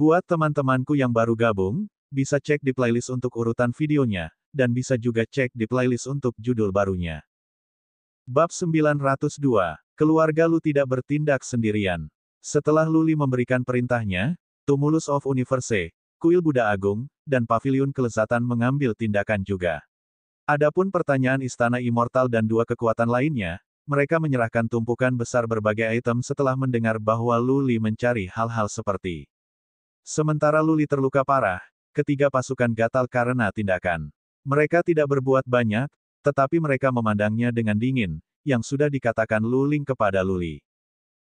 Buat teman-temanku yang baru gabung, bisa cek di playlist untuk urutan videonya, dan bisa juga cek di playlist untuk judul barunya. Bab 902, Keluarga Lu Tidak Bertindak Sendirian. Setelah Luli memberikan perintahnya, Tumulus of Universe, Kuil Buddha Agung, dan Paviliun Kelezatan mengambil tindakan juga. Adapun pertanyaan Istana Immortal dan dua kekuatan lainnya, mereka menyerahkan tumpukan besar berbagai item setelah mendengar bahwa Luli mencari hal-hal seperti. Sementara Luli terluka parah, ketiga pasukan gatal karena tindakan. Mereka tidak berbuat banyak, tetapi mereka memandangnya dengan dingin, yang sudah dikatakan Luling kepada Luli.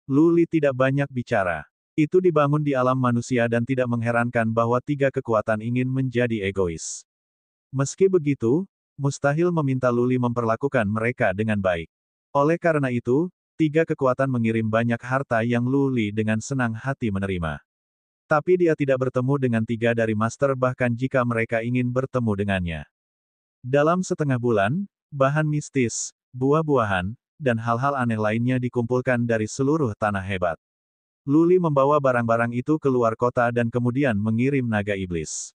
Luli tidak banyak bicara. Itu dibangun di alam manusia dan tidak mengherankan bahwa tiga kekuatan ingin menjadi egois. Meski begitu, mustahil meminta Luli memperlakukan mereka dengan baik. Oleh karena itu, tiga kekuatan mengirim banyak harta yang Luli dengan senang hati menerima. Tapi dia tidak bertemu dengan tiga dari master bahkan jika mereka ingin bertemu dengannya. Dalam setengah bulan, bahan mistis, buah-buahan, dan hal-hal aneh lainnya dikumpulkan dari seluruh tanah hebat. Luli membawa barang-barang itu keluar kota dan kemudian mengirim naga iblis.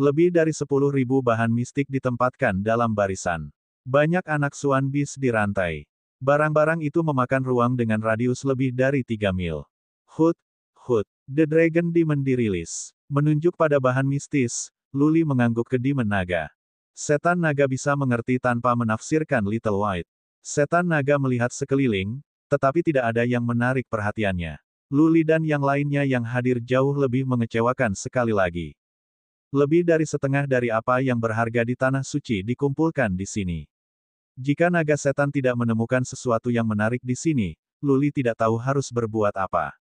Lebih dari 10.000 bahan mistik ditempatkan dalam barisan. Banyak anak Swan Beast dirantai. Barang-barang itu memakan ruang dengan radius lebih dari 3 mil. Hut. The Dragon Demon dirilis. Menunjuk pada bahan mistis, Luli mengangguk ke Demon Naga. Setan naga bisa mengerti tanpa menafsirkan Little White. Setan naga melihat sekeliling, tetapi tidak ada yang menarik perhatiannya. Luli dan yang lainnya yang hadir jauh lebih mengecewakan sekali lagi. Lebih dari setengah dari apa yang berharga di Tanah Suci dikumpulkan di sini. Jika naga setan tidak menemukan sesuatu yang menarik di sini, Luli tidak tahu harus berbuat apa.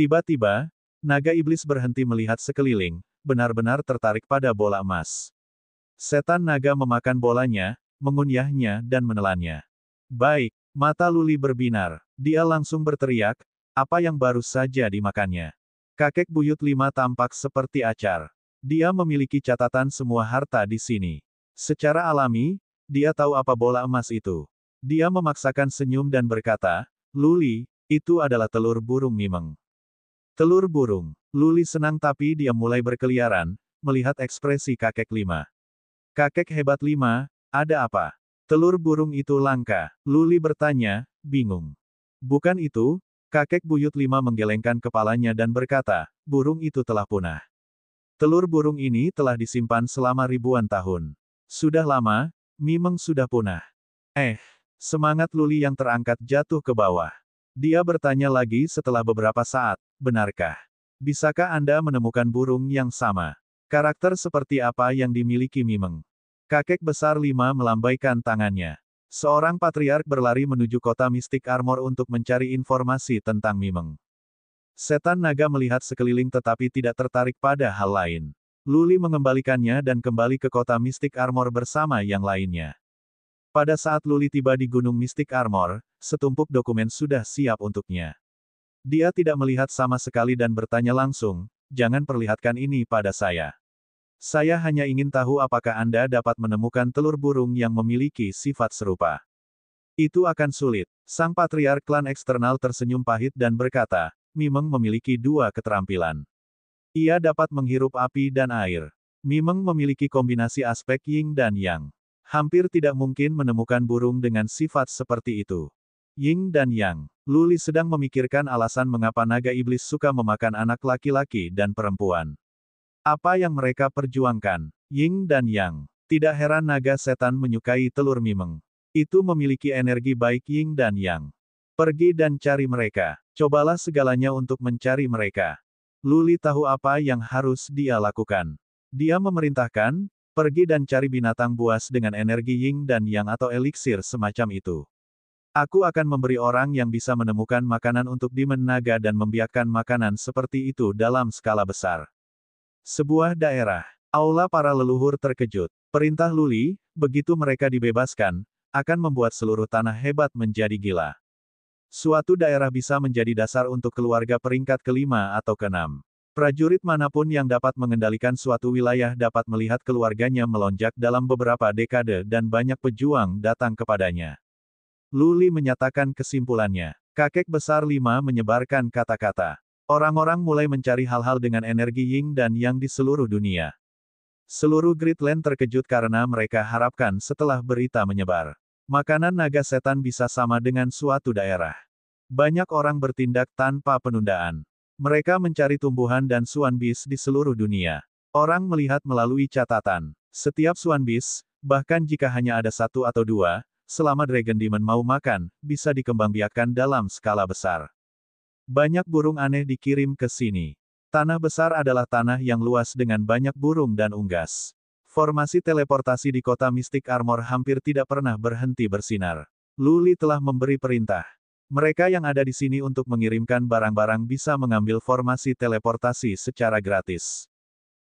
Tiba-tiba, naga iblis berhenti melihat sekeliling, benar-benar tertarik pada bola emas. Setan naga memakan bolanya, mengunyahnya dan menelannya. Baik, mata Luli berbinar. Dia langsung berteriak, apa yang baru saja dimakannya. Kakek buyut 5 tampak seperti acar. Dia memiliki catatan semua harta di sini. Secara alami, dia tahu apa bola emas itu. Dia memaksakan senyum dan berkata, Luli, itu adalah telur burung Mimeng. Telur burung. Luli senang tapi dia mulai berkeliaran, melihat ekspresi kakek 5. Kakek hebat 5, ada apa? Telur burung itu langka. Luli bertanya, bingung. Bukan itu, kakek buyut 5 menggelengkan kepalanya dan berkata, burung itu telah punah. Telur burung ini telah disimpan selama ribuan tahun. Sudah lama, Mimeng sudah punah. Semangat Luli yang terangkat jatuh ke bawah. Dia bertanya lagi setelah beberapa saat, benarkah? Bisakah Anda menemukan burung yang sama? Karakter seperti apa yang dimiliki Mimeng? Kakek besar 5 melambaikan tangannya. Seorang patriark berlari menuju kota Mystic Armor untuk mencari informasi tentang Mimeng. Setan naga melihat sekeliling tetapi tidak tertarik pada hal lain. Luli mengembalikannya dan kembali ke kota Mystic Armor bersama yang lainnya. Pada saat Luli tiba di Gunung Mystic Armor, setumpuk dokumen sudah siap untuknya. Dia tidak melihat sama sekali dan bertanya langsung, jangan perlihatkan ini pada saya. Saya hanya ingin tahu apakah Anda dapat menemukan telur burung yang memiliki sifat serupa. Itu akan sulit. Sang patriark klan eksternal tersenyum pahit dan berkata, Mimeng memiliki dua keterampilan. Ia dapat menghirup api dan air. Mimeng memiliki kombinasi aspek yin dan yang. Hampir tidak mungkin menemukan burung dengan sifat seperti itu. Yin dan Yang. Luli sedang memikirkan alasan mengapa naga iblis suka memakan anak laki-laki dan perempuan. Apa yang mereka perjuangkan? Yin dan Yang. Tidak heran naga setan menyukai telur Mimeng. Itu memiliki energi baik Yin dan Yang. Pergi dan cari mereka. Cobalah segalanya untuk mencari mereka. Luli tahu apa yang harus dia lakukan. Dia memerintahkan, pergi dan cari binatang buas dengan energi Yin dan Yang atau eliksir semacam itu. Aku akan memberi orang yang bisa menemukan makanan untuk Demon Naga dan membiarkan makanan seperti itu dalam skala besar. Sebuah daerah. Aula para leluhur terkejut. Perintah Luli, begitu mereka dibebaskan, akan membuat seluruh tanah hebat menjadi gila. Suatu daerah bisa menjadi dasar untuk keluarga peringkat kelima atau keenam. Prajurit manapun yang dapat mengendalikan suatu wilayah dapat melihat keluarganya melonjak dalam beberapa dekade dan banyak pejuang datang kepadanya. Luli menyatakan kesimpulannya. Kakek besar 5 menyebarkan kata-kata. Orang-orang mulai mencari hal-hal dengan energi yin dan yang di seluruh dunia. Seluruh Gridland terkejut karena mereka harapkan setelah berita menyebar, makanan naga setan bisa sama dengan suatu daerah. Banyak orang bertindak tanpa penundaan. Mereka mencari tumbuhan dan Swan Beast di seluruh dunia. Orang melihat melalui catatan. Setiap Swan Beast, bahkan jika hanya ada satu atau dua, selama Dragon Demon mau makan, bisa dikembangbiakkan dalam skala besar. Banyak burung aneh dikirim ke sini. Tanah besar adalah tanah yang luas dengan banyak burung dan unggas. Formasi teleportasi di kota Mystic Armor hampir tidak pernah berhenti bersinar. Luli telah memberi perintah. Mereka yang ada di sini untuk mengirimkan barang-barang bisa mengambil formasi teleportasi secara gratis.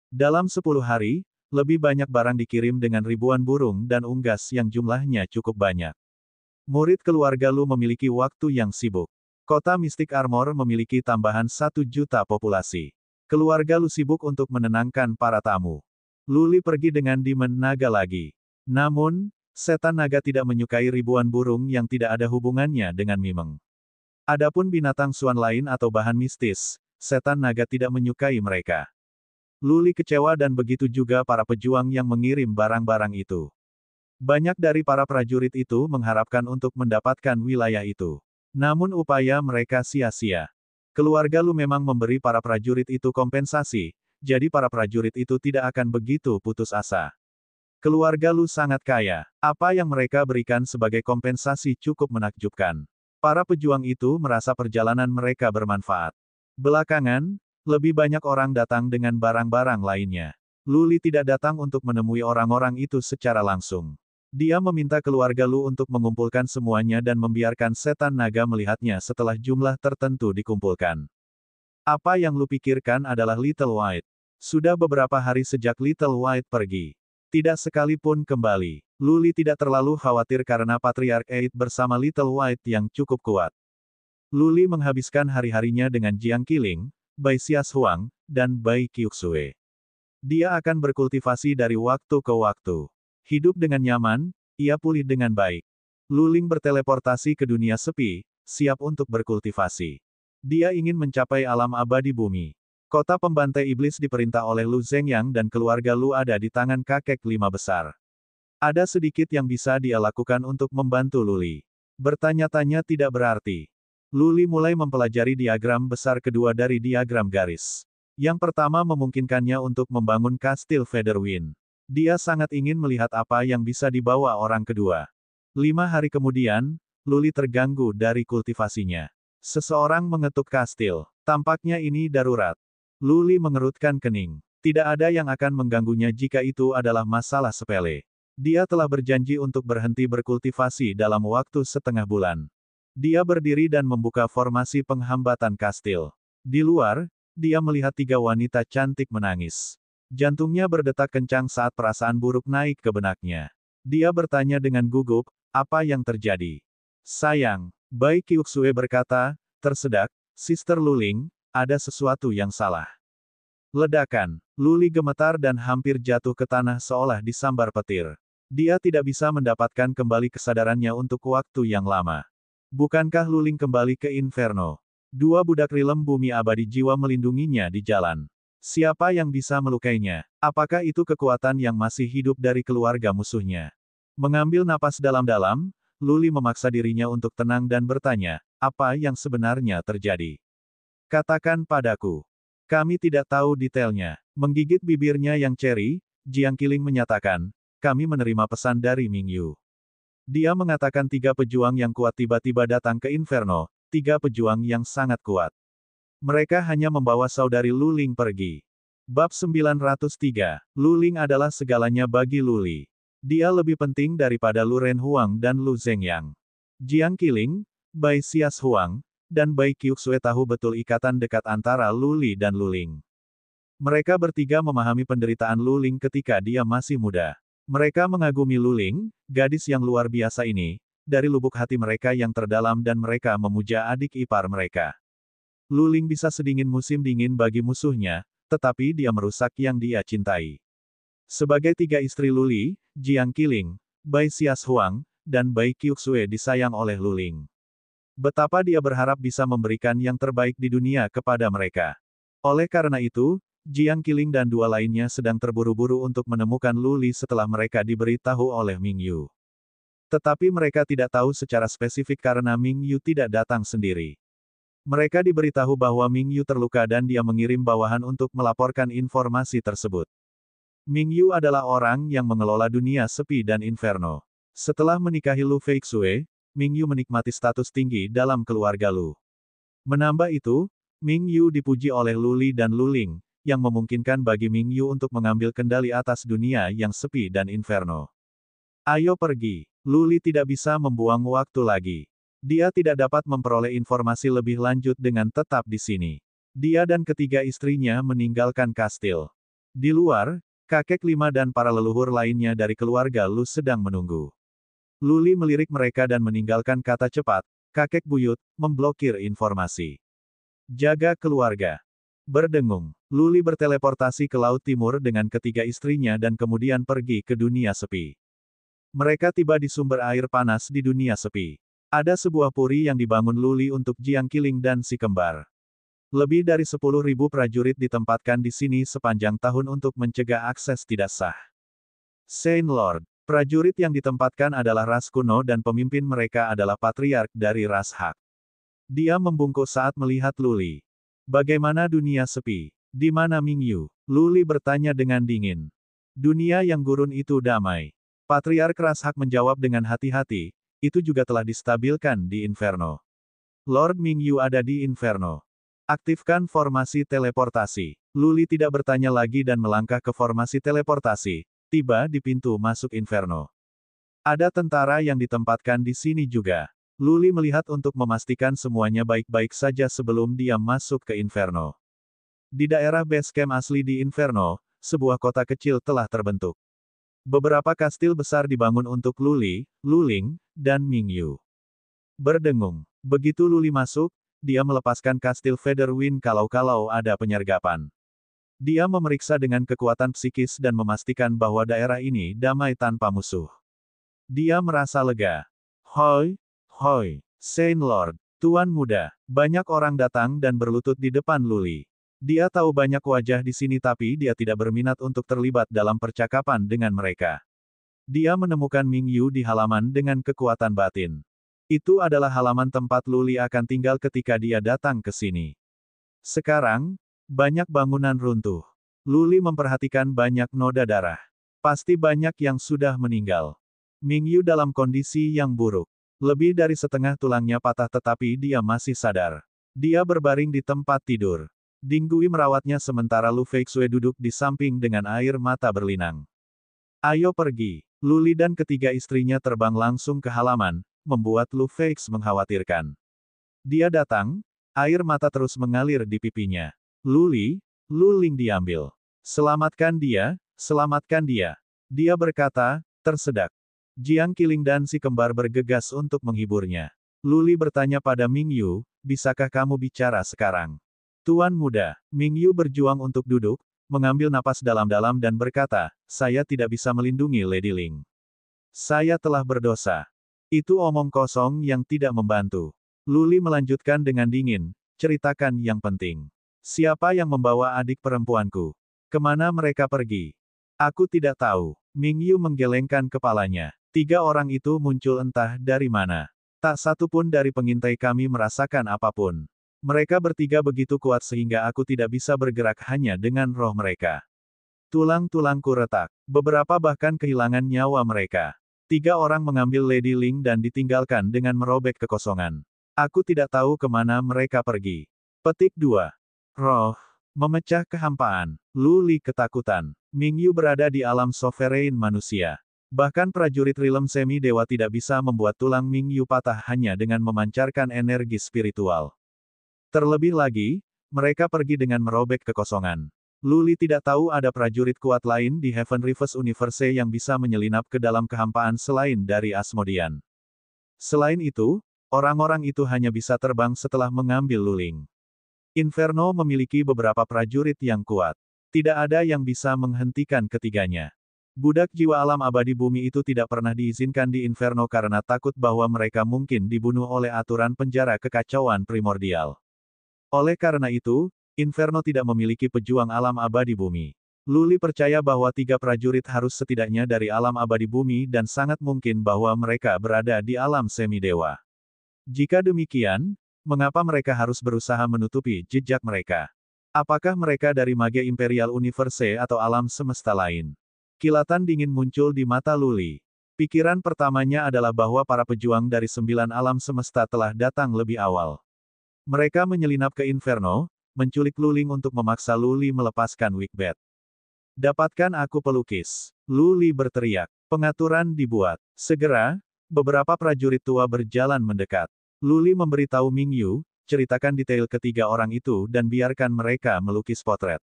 Dalam 10 hari, lebih banyak barang dikirim dengan ribuan burung dan unggas yang jumlahnya cukup banyak. Murid keluarga Lu memiliki waktu yang sibuk. Kota Mystic Armor memiliki tambahan 1 juta populasi. Keluarga Lu sibuk untuk menenangkan para tamu. Luli pergi dengan Demon Naga lagi. Namun, setan naga tidak menyukai ribuan burung yang tidak ada hubungannya dengan Mimeng. Adapun binatang Swan lain atau bahan mistis, setan naga tidak menyukai mereka. Luli kecewa dan begitu juga para pejuang yang mengirim barang-barang itu. Banyak dari para prajurit itu mengharapkan untuk mendapatkan wilayah itu. Namun upaya mereka sia-sia. Keluarga Lu memang memberi para prajurit itu kompensasi, jadi para prajurit itu tidak akan begitu putus asa. Keluarga Lu sangat kaya. Apa yang mereka berikan sebagai kompensasi cukup menakjubkan. Para pejuang itu merasa perjalanan mereka bermanfaat. Belakangan, lebih banyak orang datang dengan barang-barang lainnya. Luli tidak datang untuk menemui orang-orang itu secara langsung. Dia meminta keluarga Lu untuk mengumpulkan semuanya dan membiarkan setan naga melihatnya setelah jumlah tertentu dikumpulkan. Apa yang Lu pikirkan adalah Little White. Sudah beberapa hari sejak Little White pergi. Tidak sekalipun kembali. Luli tidak terlalu khawatir karena Patriarch Eid bersama Little White yang cukup kuat. Luli menghabiskan hari-harinya dengan Jiang Qiling, Bai Xias Huang, dan Bai Qiuxue. Dia akan berkultivasi dari waktu ke waktu. Hidup dengan nyaman, ia pulih dengan baik. Luling berteleportasi ke dunia sepi, siap untuk berkultivasi. Dia ingin mencapai alam abadi bumi. Kota pembantai iblis diperintah oleh Lu Zhengyang dan keluarga Lu ada di tangan kakek 5 besar. Ada sedikit yang bisa dia lakukan untuk membantu Luli. Bertanya-tanya tidak berarti. Luli mulai mempelajari diagram besar kedua dari diagram garis. Yang pertama memungkinkannya untuk membangun kastil Featherwind. Dia sangat ingin melihat apa yang bisa dibawa orang kedua. 5 hari kemudian, Luli terganggu dari kultivasinya. Seseorang mengetuk kastil. Tampaknya ini darurat. Luli mengerutkan kening. Tidak ada yang akan mengganggunya jika itu adalah masalah sepele. Dia telah berjanji untuk berhenti berkultivasi dalam waktu setengah bulan. Dia berdiri dan membuka formasi penghambatan kastil. Di luar, dia melihat 3 wanita cantik menangis. Jantungnya berdetak kencang saat perasaan buruk naik ke benaknya. Dia bertanya dengan gugup, apa yang terjadi? Sayang, Bai Qiuxue berkata, tersedak, Sister Luling, ada sesuatu yang salah. Ledakan, Luli gemetar dan hampir jatuh ke tanah seolah disambar petir. Dia tidak bisa mendapatkan kembali kesadarannya untuk waktu yang lama. Bukankah Luling kembali ke Inferno? 2 budak rilem bumi abadi jiwa melindunginya di jalan. Siapa yang bisa melukainya? Apakah itu kekuatan yang masih hidup dari keluarga musuhnya? Mengambil napas dalam-dalam, Luli memaksa dirinya untuk tenang dan bertanya, apa yang sebenarnya terjadi? Katakan padaku. Kami tidak tahu detailnya. Menggigit bibirnya yang ceri, Jiang Qiling menyatakan, kami menerima pesan dari Ming Yu. Dia mengatakan 3 pejuang yang kuat tiba-tiba datang ke Inferno, 3 pejuang yang sangat kuat. Mereka hanya membawa saudari Luling pergi. Bab 903. Luling adalah segalanya bagi Luli. Dia lebih penting daripada Lu Ren Huang dan Lu Zhengyang. Jiang Qiling, Bai Xias Huang, dan Bai Qiuxue tahu betul ikatan dekat antara Luli dan Luling. Mereka bertiga memahami penderitaan Luling ketika dia masih muda. Mereka mengagumi Luling, gadis yang luar biasa ini, dari lubuk hati mereka yang terdalam dan mereka memuja adik ipar mereka. Luling bisa sedingin musim dingin bagi musuhnya, tetapi dia merusak yang dia cintai. Sebagai 3 istri Luli, Jiang Qiling, Bai Xias Huang, dan Bai Qiuxue disayang oleh Luling. Betapa dia berharap bisa memberikan yang terbaik di dunia kepada mereka. Oleh karena itu, Jiang Qiling dan dua lainnya sedang terburu-buru untuk menemukan Lu Li setelah mereka diberitahu oleh Ming Yu. Tetapi mereka tidak tahu secara spesifik karena Ming Yu tidak datang sendiri. Mereka diberitahu bahwa Ming Yu terluka dan dia mengirim bawahan untuk melaporkan informasi tersebut. Ming Yu adalah orang yang mengelola dunia sepi dan inferno. Setelah menikahi Lu Feixue, Ming Yu menikmati status tinggi dalam keluarga Lu. Menambah itu, Ming Yu dipuji oleh Lu Li dan Lu Ling, yang memungkinkan bagi Ming Yu untuk mengambil kendali atas dunia yang sepi dan inferno. Ayo pergi. Lu Li tidak bisa membuang waktu lagi. Dia tidak dapat memperoleh informasi lebih lanjut dengan tetap di sini. Dia dan ketiga istrinya meninggalkan kastil. Di luar, kakek lima dan para leluhur lainnya dari keluarga Lu sedang menunggu. Lu Li melirik mereka dan meninggalkan kata cepat, kakek buyut, memblokir informasi. Jaga keluarga. Berdengung, Lu Li berteleportasi ke Laut Timur dengan ketiga istrinya dan kemudian pergi ke dunia sepi. Mereka tiba di sumber air panas di dunia sepi. Ada sebuah puri yang dibangun Lu Li untuk Jiang Qiling dan si kembar. Lebih dari 10.000 prajurit ditempatkan di sini sepanjang tahun untuk mencegah akses tidak sah. Saint Lord. Prajurit yang ditempatkan adalah ras kuno dan pemimpin mereka adalah patriark dari ras Hak. Dia membungkuk saat melihat Lu Li. Bagaimana dunia sepi? Di mana Ming Yu? Lu Li bertanya dengan dingin. Dunia yang gurun itu damai. Patriark ras Hak menjawab dengan hati-hati, itu juga telah distabilkan di Inferno. Lord Ming Yu ada di Inferno. Aktifkan formasi teleportasi. Lu Li tidak bertanya lagi dan melangkah ke formasi teleportasi. Tiba di pintu masuk Inferno. Ada tentara yang ditempatkan di sini juga. Lu Li melihat untuk memastikan semuanya baik-baik saja sebelum dia masuk ke Inferno. Di daerah base camp asli di Inferno, sebuah kota kecil telah terbentuk. Beberapa kastil besar dibangun untuk Lu Li, Lu Ling, dan Ming Yu. Berdengung. Begitu Lu Li masuk, dia melepaskan kastil Featherwind kalau-kalau ada penyergapan. Dia memeriksa dengan kekuatan psikis dan memastikan bahwa daerah ini damai tanpa musuh. Dia merasa lega. Hoi, hoi, Saint Lord, Tuan Muda. Banyak orang datang dan berlutut di depan Lu Li. Dia tahu banyak wajah di sini tapi dia tidak berminat untuk terlibat dalam percakapan dengan mereka. Dia menemukan Ming Yu di halaman dengan kekuatan batin. Itu adalah halaman tempat Lu Li akan tinggal ketika dia datang ke sini. Sekarang, banyak bangunan runtuh. Lu Li memperhatikan banyak noda darah. Pasti banyak yang sudah meninggal. Ming Yu dalam kondisi yang buruk. Lebih dari setengah tulangnya patah tetapi dia masih sadar. Dia berbaring di tempat tidur. Ding Gui merawatnya sementara Lu Feixue duduk di samping dengan air mata berlinang. Ayo pergi. Lu Li dan ketiga istrinya terbang langsung ke halaman, membuat Lu Feix mengkhawatirkan. Dia datang, air mata terus mengalir di pipinya. Lu Li, Lu Ling diambil. Selamatkan dia, selamatkan dia. Dia berkata, tersedak. Jiang Qiling dan si kembar bergegas untuk menghiburnya. Lu Li bertanya pada Ming Yu, bisakah kamu bicara sekarang? Tuan Muda, Ming Yu berjuang untuk duduk, mengambil napas dalam-dalam dan berkata, saya tidak bisa melindungi Lady Ling. Saya telah berdosa. Itu omong kosong yang tidak membantu. Lu Li melanjutkan dengan dingin, ceritakan yang penting. Siapa yang membawa adik perempuanku? Kemana mereka pergi? Aku tidak tahu. Ming Yu menggelengkan kepalanya. 3 orang itu muncul entah dari mana. Tak satu pun dari pengintai kami merasakan apapun. Mereka bertiga begitu kuat sehingga aku tidak bisa bergerak hanya dengan roh mereka. Tulang-tulangku retak. Beberapa bahkan kehilangan nyawa mereka. 3 orang mengambil Lady Ling dan ditinggalkan dengan merobek kekosongan. Aku tidak tahu kemana mereka pergi. Petik 2. Roh. Memecah kehampaan. Lu Li ketakutan. Ming Yu berada di alam sovereign manusia. Bahkan prajurit rilem semi-dewa tidak bisa membuat tulang Ming Yu patah hanya dengan memancarkan energi spiritual. Terlebih lagi, mereka pergi dengan merobek kekosongan. Lu Li tidak tahu ada prajurit kuat lain di Heaven Reverse Universe yang bisa menyelinap ke dalam kehampaan selain dari Asmodean. Selain itu, orang-orang itu hanya bisa terbang setelah mengambil Lu Ling. Inferno memiliki beberapa prajurit yang kuat. Tidak ada yang bisa menghentikan ketiganya. Budak jiwa alam abadi bumi itu tidak pernah diizinkan di Inferno karena takut bahwa mereka mungkin dibunuh oleh aturan penjara kekacauan primordial. Oleh karena itu, Inferno tidak memiliki pejuang alam abadi bumi. Luli percaya bahwa 3 prajurit harus setidaknya dari alam abadi bumi dan sangat mungkin bahwa mereka berada di alam semi-dewa. Jika demikian, mengapa mereka harus berusaha menutupi jejak mereka? Apakah mereka dari Mage Imperial Universe atau alam semesta lain? Kilatan dingin muncul di mata Luli. Pikiran pertamanya adalah bahwa para pejuang dari 9 alam semesta telah datang lebih awal. Mereka menyelinap ke Inferno, menculik Luling untuk memaksa Luli melepaskan Wigbet. Dapatkan aku pelukis. Luli berteriak. Pengaturan dibuat. Segera, beberapa prajurit tua berjalan mendekat. Luli memberitahu Mingyu, ceritakan detail ketiga orang itu dan biarkan mereka melukis potret.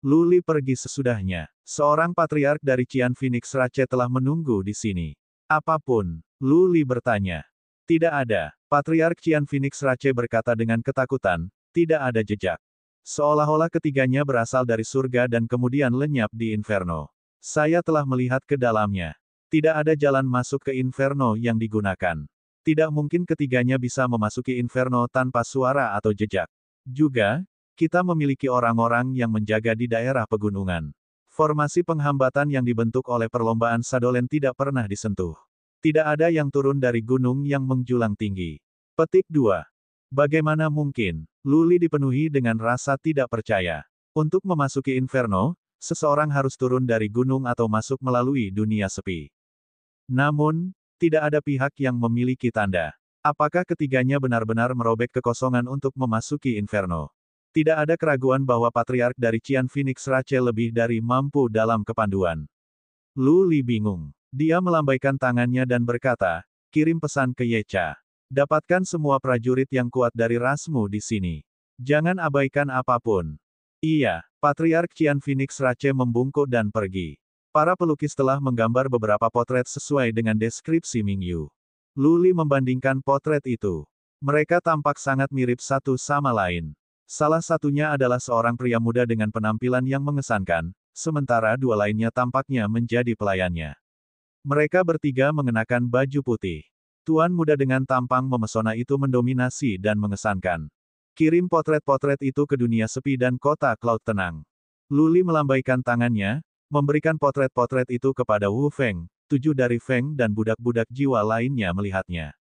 Luli pergi sesudahnya. Seorang patriark dari Qian Phoenix Rache telah menunggu di sini. Apapun? Luli bertanya. Tidak ada. Patriark Qian Phoenix Rache berkata dengan ketakutan, tidak ada jejak. Seolah-olah ketiganya berasal dari surga dan kemudian lenyap di Inferno. Saya telah melihat ke dalamnya. Tidak ada jalan masuk ke Inferno yang digunakan. Tidak mungkin ketiganya bisa memasuki Inferno tanpa suara atau jejak. Juga, kita memiliki orang-orang yang menjaga di daerah pegunungan. Formasi penghambatan yang dibentuk oleh perlombaan Sadolen tidak pernah disentuh. Tidak ada yang turun dari gunung yang menjulang tinggi. Petik 2. Bagaimana mungkin? Luli dipenuhi dengan rasa tidak percaya. Untuk memasuki Inferno, seseorang harus turun dari gunung atau masuk melalui dunia sepi. Namun, tidak ada pihak yang memiliki tanda. Apakah ketiganya benar-benar merobek kekosongan untuk memasuki Inferno? Tidak ada keraguan bahwa patriark dari Qian Phoenix Rache lebih dari mampu dalam kepanduan. Luli bingung. Dia melambaikan tangannya dan berkata, kirim pesan ke Yecha. Dapatkan semua prajurit yang kuat dari rasmu di sini. Jangan abaikan apapun. Iya, patriark Qian Phoenix Rache membungkuk dan pergi. Para pelukis telah menggambar beberapa potret sesuai dengan deskripsi Mingyu. Luli membandingkan potret itu. Mereka tampak sangat mirip satu sama lain. Salah satunya adalah seorang pria muda dengan penampilan yang mengesankan, sementara dua lainnya tampaknya menjadi pelayannya. Mereka bertiga mengenakan baju putih. Tuan muda dengan tampang memesona itu mendominasi dan mengesankan. Kirim potret-potret itu ke dunia sepi dan kota Cloud tenang. Luli melambaikan tangannya, memberikan potret-potret itu kepada Wu Feng, 7 dari Feng dan budak-budak jiwa lainnya melihatnya.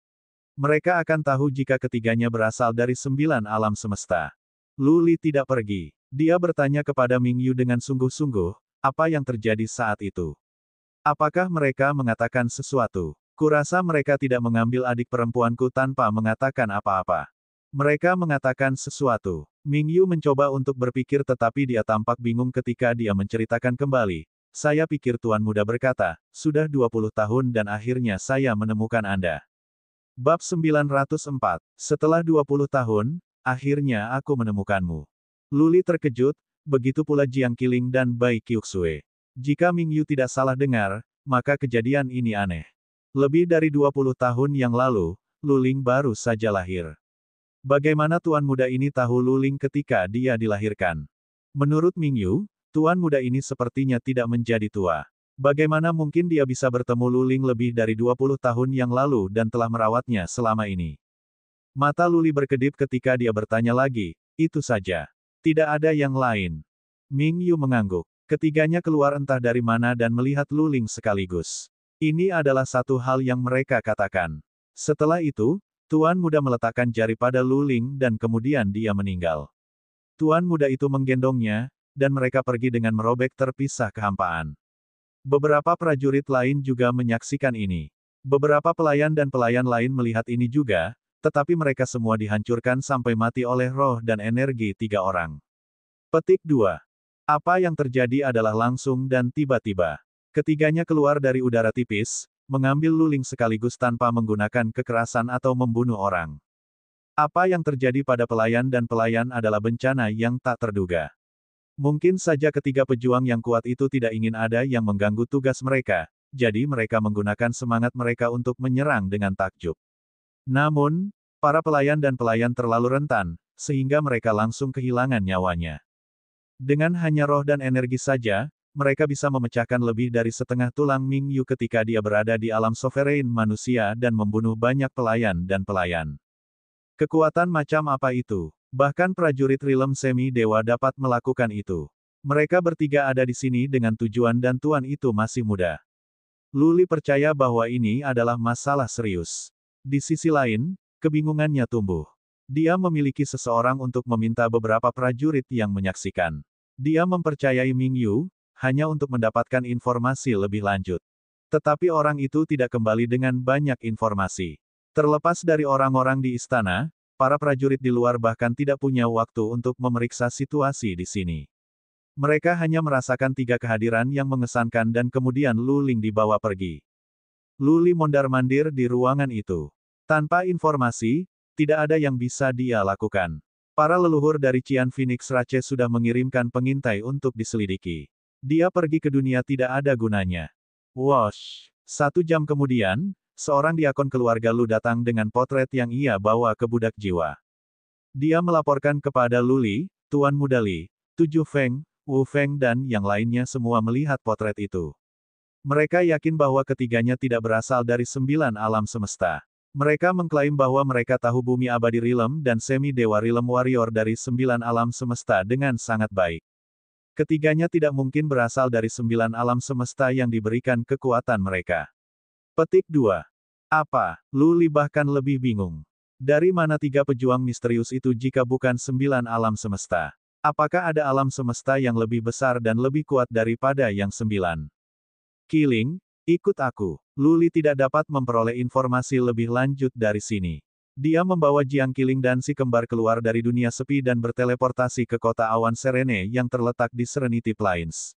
Mereka akan tahu jika ketiganya berasal dari 9 alam semesta. Luli tidak pergi. Dia bertanya kepada Mingyu dengan sungguh-sungguh, apa yang terjadi saat itu. Apakah mereka mengatakan sesuatu? Kurasa mereka tidak mengambil adik perempuanku tanpa mengatakan apa-apa. Mereka mengatakan sesuatu. Mingyu mencoba untuk berpikir tetapi dia tampak bingung ketika dia menceritakan kembali. Saya pikir Tuan Muda berkata, sudah 20 tahun dan akhirnya saya menemukan Anda. Bab 904. Setelah 20 tahun, akhirnya aku menemukanmu. Luli terkejut, begitu pula Jiang Qiling dan Bai Qiuxue. Jika Mingyu tidak salah dengar, maka kejadian ini aneh. Lebih dari 20 tahun yang lalu, Luling baru saja lahir. Bagaimana Tuan Muda ini tahu Luling ketika dia dilahirkan? Menurut Mingyu, Tuan Muda ini sepertinya tidak menjadi tua. Bagaimana mungkin dia bisa bertemu Luling lebih dari 20 tahun yang lalu dan telah merawatnya selama ini? Mata Luli berkedip ketika dia bertanya lagi, itu saja. Tidak ada yang lain. Mingyu mengangguk. Ketiganya keluar entah dari mana dan melihat Luling sekaligus. Ini adalah satu hal yang mereka katakan. Setelah itu, Tuan Muda meletakkan jari pada Luling dan kemudian dia meninggal. Tuan Muda itu menggendongnya, dan mereka pergi dengan merobek terpisah kehampaan. Beberapa prajurit lain juga menyaksikan ini. Beberapa pelayan dan pelayan lain melihat ini juga, tetapi mereka semua dihancurkan sampai mati oleh roh dan energi 3 orang. Petik 2. Apa yang terjadi adalah langsung dan tiba-tiba. Ketiganya keluar dari udara tipis, mengambil Luling sekaligus tanpa menggunakan kekerasan atau membunuh orang. Apa yang terjadi pada pelayan dan pelayan adalah bencana yang tak terduga. Mungkin saja ketiga pejuang yang kuat itu tidak ingin ada yang mengganggu tugas mereka, jadi mereka menggunakan semangat mereka untuk menyerang dengan takjub. Namun, para pelayan dan pelayan terlalu rentan, sehingga mereka langsung kehilangan nyawanya. Dengan hanya roh dan energi saja, mereka bisa memecahkan lebih dari setengah tulang Ming Yu ketika dia berada di alam sovereign manusia dan membunuh banyak pelayan dan pelayan. Kekuatan macam apa itu? Bahkan prajurit Rilem Semi Dewa dapat melakukan itu. Mereka bertiga ada di sini dengan tujuan dan tuan itu masih muda. Lu Li percaya bahwa ini adalah masalah serius. Di sisi lain, kebingungannya tumbuh. Dia memiliki seseorang untuk meminta beberapa prajurit yang menyaksikan. Dia mempercayai Ming Yu, hanya untuk mendapatkan informasi lebih lanjut. Tetapi orang itu tidak kembali dengan banyak informasi. Terlepas dari orang-orang di istana, para prajurit di luar bahkan tidak punya waktu untuk memeriksa situasi di sini. Mereka hanya merasakan 3 kehadiran yang mengesankan dan kemudian Lu Ling dibawa pergi. Lu Li mondar-mandir di ruangan itu. Tanpa informasi, tidak ada yang bisa dia lakukan. Para leluhur dari Qian Phoenix Rache sudah mengirimkan pengintai untuk diselidiki. Dia pergi ke dunia tidak ada gunanya. Wosh! 1 jam kemudian, seorang diakon keluarga Lu datang dengan potret yang ia bawa ke budak jiwa. Dia melaporkan kepada Lu Li, Tuan Muda Li, 7 Feng, Wu Feng dan yang lainnya semua melihat potret itu. Mereka yakin bahwa ketiganya tidak berasal dari 9 alam semesta. Mereka mengklaim bahwa mereka tahu bumi abadi Rilem dan semi dewa Rilem warrior dari 9 alam semesta dengan sangat baik. Ketiganya tidak mungkin berasal dari 9 alam semesta yang diberikan kekuatan mereka. Petik 2. Apa? Lu Li bahkan lebih bingung. Dari mana 3 pejuang misterius itu jika bukan 9 alam semesta? Apakah ada alam semesta yang lebih besar dan lebih kuat daripada yang 9? Qiling, ikut aku. Lu Li tidak dapat memperoleh informasi lebih lanjut dari sini. Dia membawa Jiang Qiling dan si kembar keluar dari dunia sepi dan berteleportasi ke kota awan Serene yang terletak di Serenity Plains.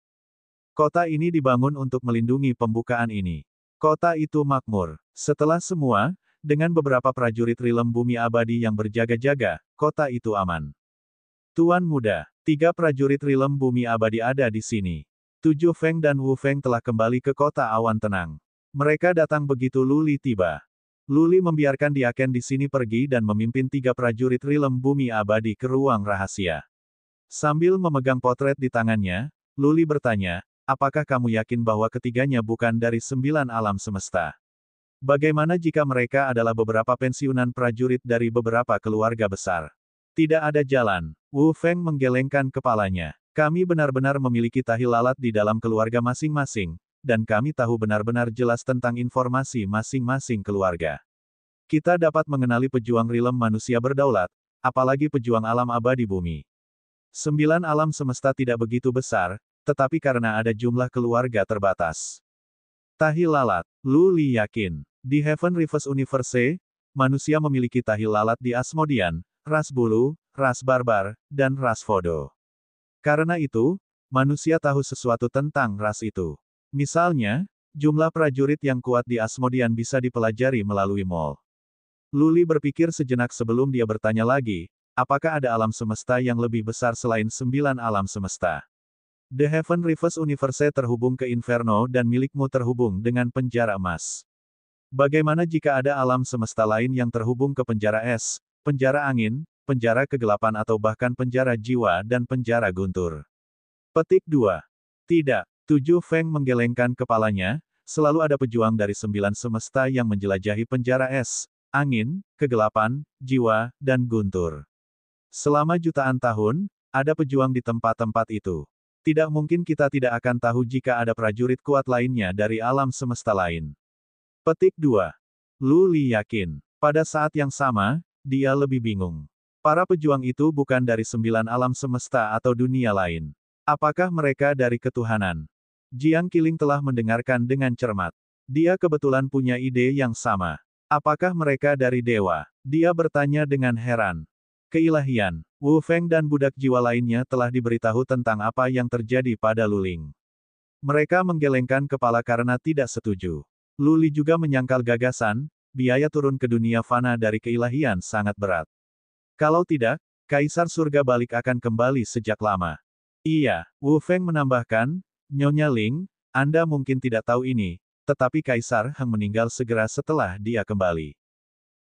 Kota ini dibangun untuk melindungi pembukaan ini. Kota itu makmur. Setelah semua, dengan beberapa prajurit Rilem bumi abadi yang berjaga-jaga, kota itu aman. Tuan Muda, 3 prajurit Rilem bumi abadi ada di sini. 7 Feng dan Wu Feng telah kembali ke kota awan tenang. Mereka datang begitu Lu Li tiba. Lu Li membiarkan Diaken di sini pergi dan memimpin 3 prajurit Rilem bumi abadi ke ruang rahasia. Sambil memegang potret di tangannya, Lu Li bertanya, apakah kamu yakin bahwa ketiganya bukan dari 9 alam semesta? Bagaimana jika mereka adalah beberapa pensiunan prajurit dari beberapa keluarga besar? Tidak ada jalan. Wu Feng menggelengkan kepalanya. Kami benar-benar memiliki tahi lalat di dalam keluarga masing-masing, dan kami tahu benar-benar jelas tentang informasi masing-masing keluarga. Kita dapat mengenali pejuang Rilem manusia berdaulat, apalagi pejuang alam abadi bumi. 9 alam semesta tidak begitu besar, tetapi karena ada jumlah keluarga terbatas. Tahi lalat. Lu Li yakin. Di Heaven Reverse Universe, manusia memiliki tahi lalat di Asmodean, ras bulu, ras barbar, dan ras Fodo. Karena itu, manusia tahu sesuatu tentang ras itu. Misalnya, jumlah prajurit yang kuat di Asmodean bisa dipelajari melalui Mall. Lu Li berpikir sejenak sebelum dia bertanya lagi, apakah ada alam semesta yang lebih besar selain 9 alam semesta? The Heaven Reverse Universe terhubung ke Inferno dan milikmu terhubung dengan penjara emas. Bagaimana jika ada alam semesta lain yang terhubung ke penjara es, penjara angin, penjara kegelapan atau bahkan penjara jiwa dan penjara guntur? Petik 2. Tidak. 7 Feng menggelengkan kepalanya, selalu ada pejuang dari 9 semesta yang menjelajahi penjara es, angin, kegelapan, jiwa, dan guntur. Selama jutaan tahun, ada pejuang di tempat-tempat itu. Tidak mungkin kita tidak akan tahu jika ada prajurit kuat lainnya dari alam semesta lain. Petik 2. Lu Li yakin. Pada saat yang sama, dia lebih bingung. Para pejuang itu bukan dari 9 alam semesta atau dunia lain. Apakah mereka dari ketuhanan? Jiang Qiling telah mendengarkan dengan cermat. Dia kebetulan punya ide yang sama. Apakah mereka dari dewa? Dia bertanya dengan heran. Keilahian. Wu Feng dan budak jiwa lainnya telah diberitahu tentang apa yang terjadi pada Lu Ling. Mereka menggelengkan kepala karena tidak setuju. Lu Li juga menyangkal gagasan, biaya turun ke dunia fana dari keilahian sangat berat. Kalau tidak, Kaisar Surga Balik akan kembali sejak lama. Iya, Wu Feng menambahkan, Nyonya Ling, Anda mungkin tidak tahu ini, tetapi Kaisar Heng meninggal segera setelah dia kembali.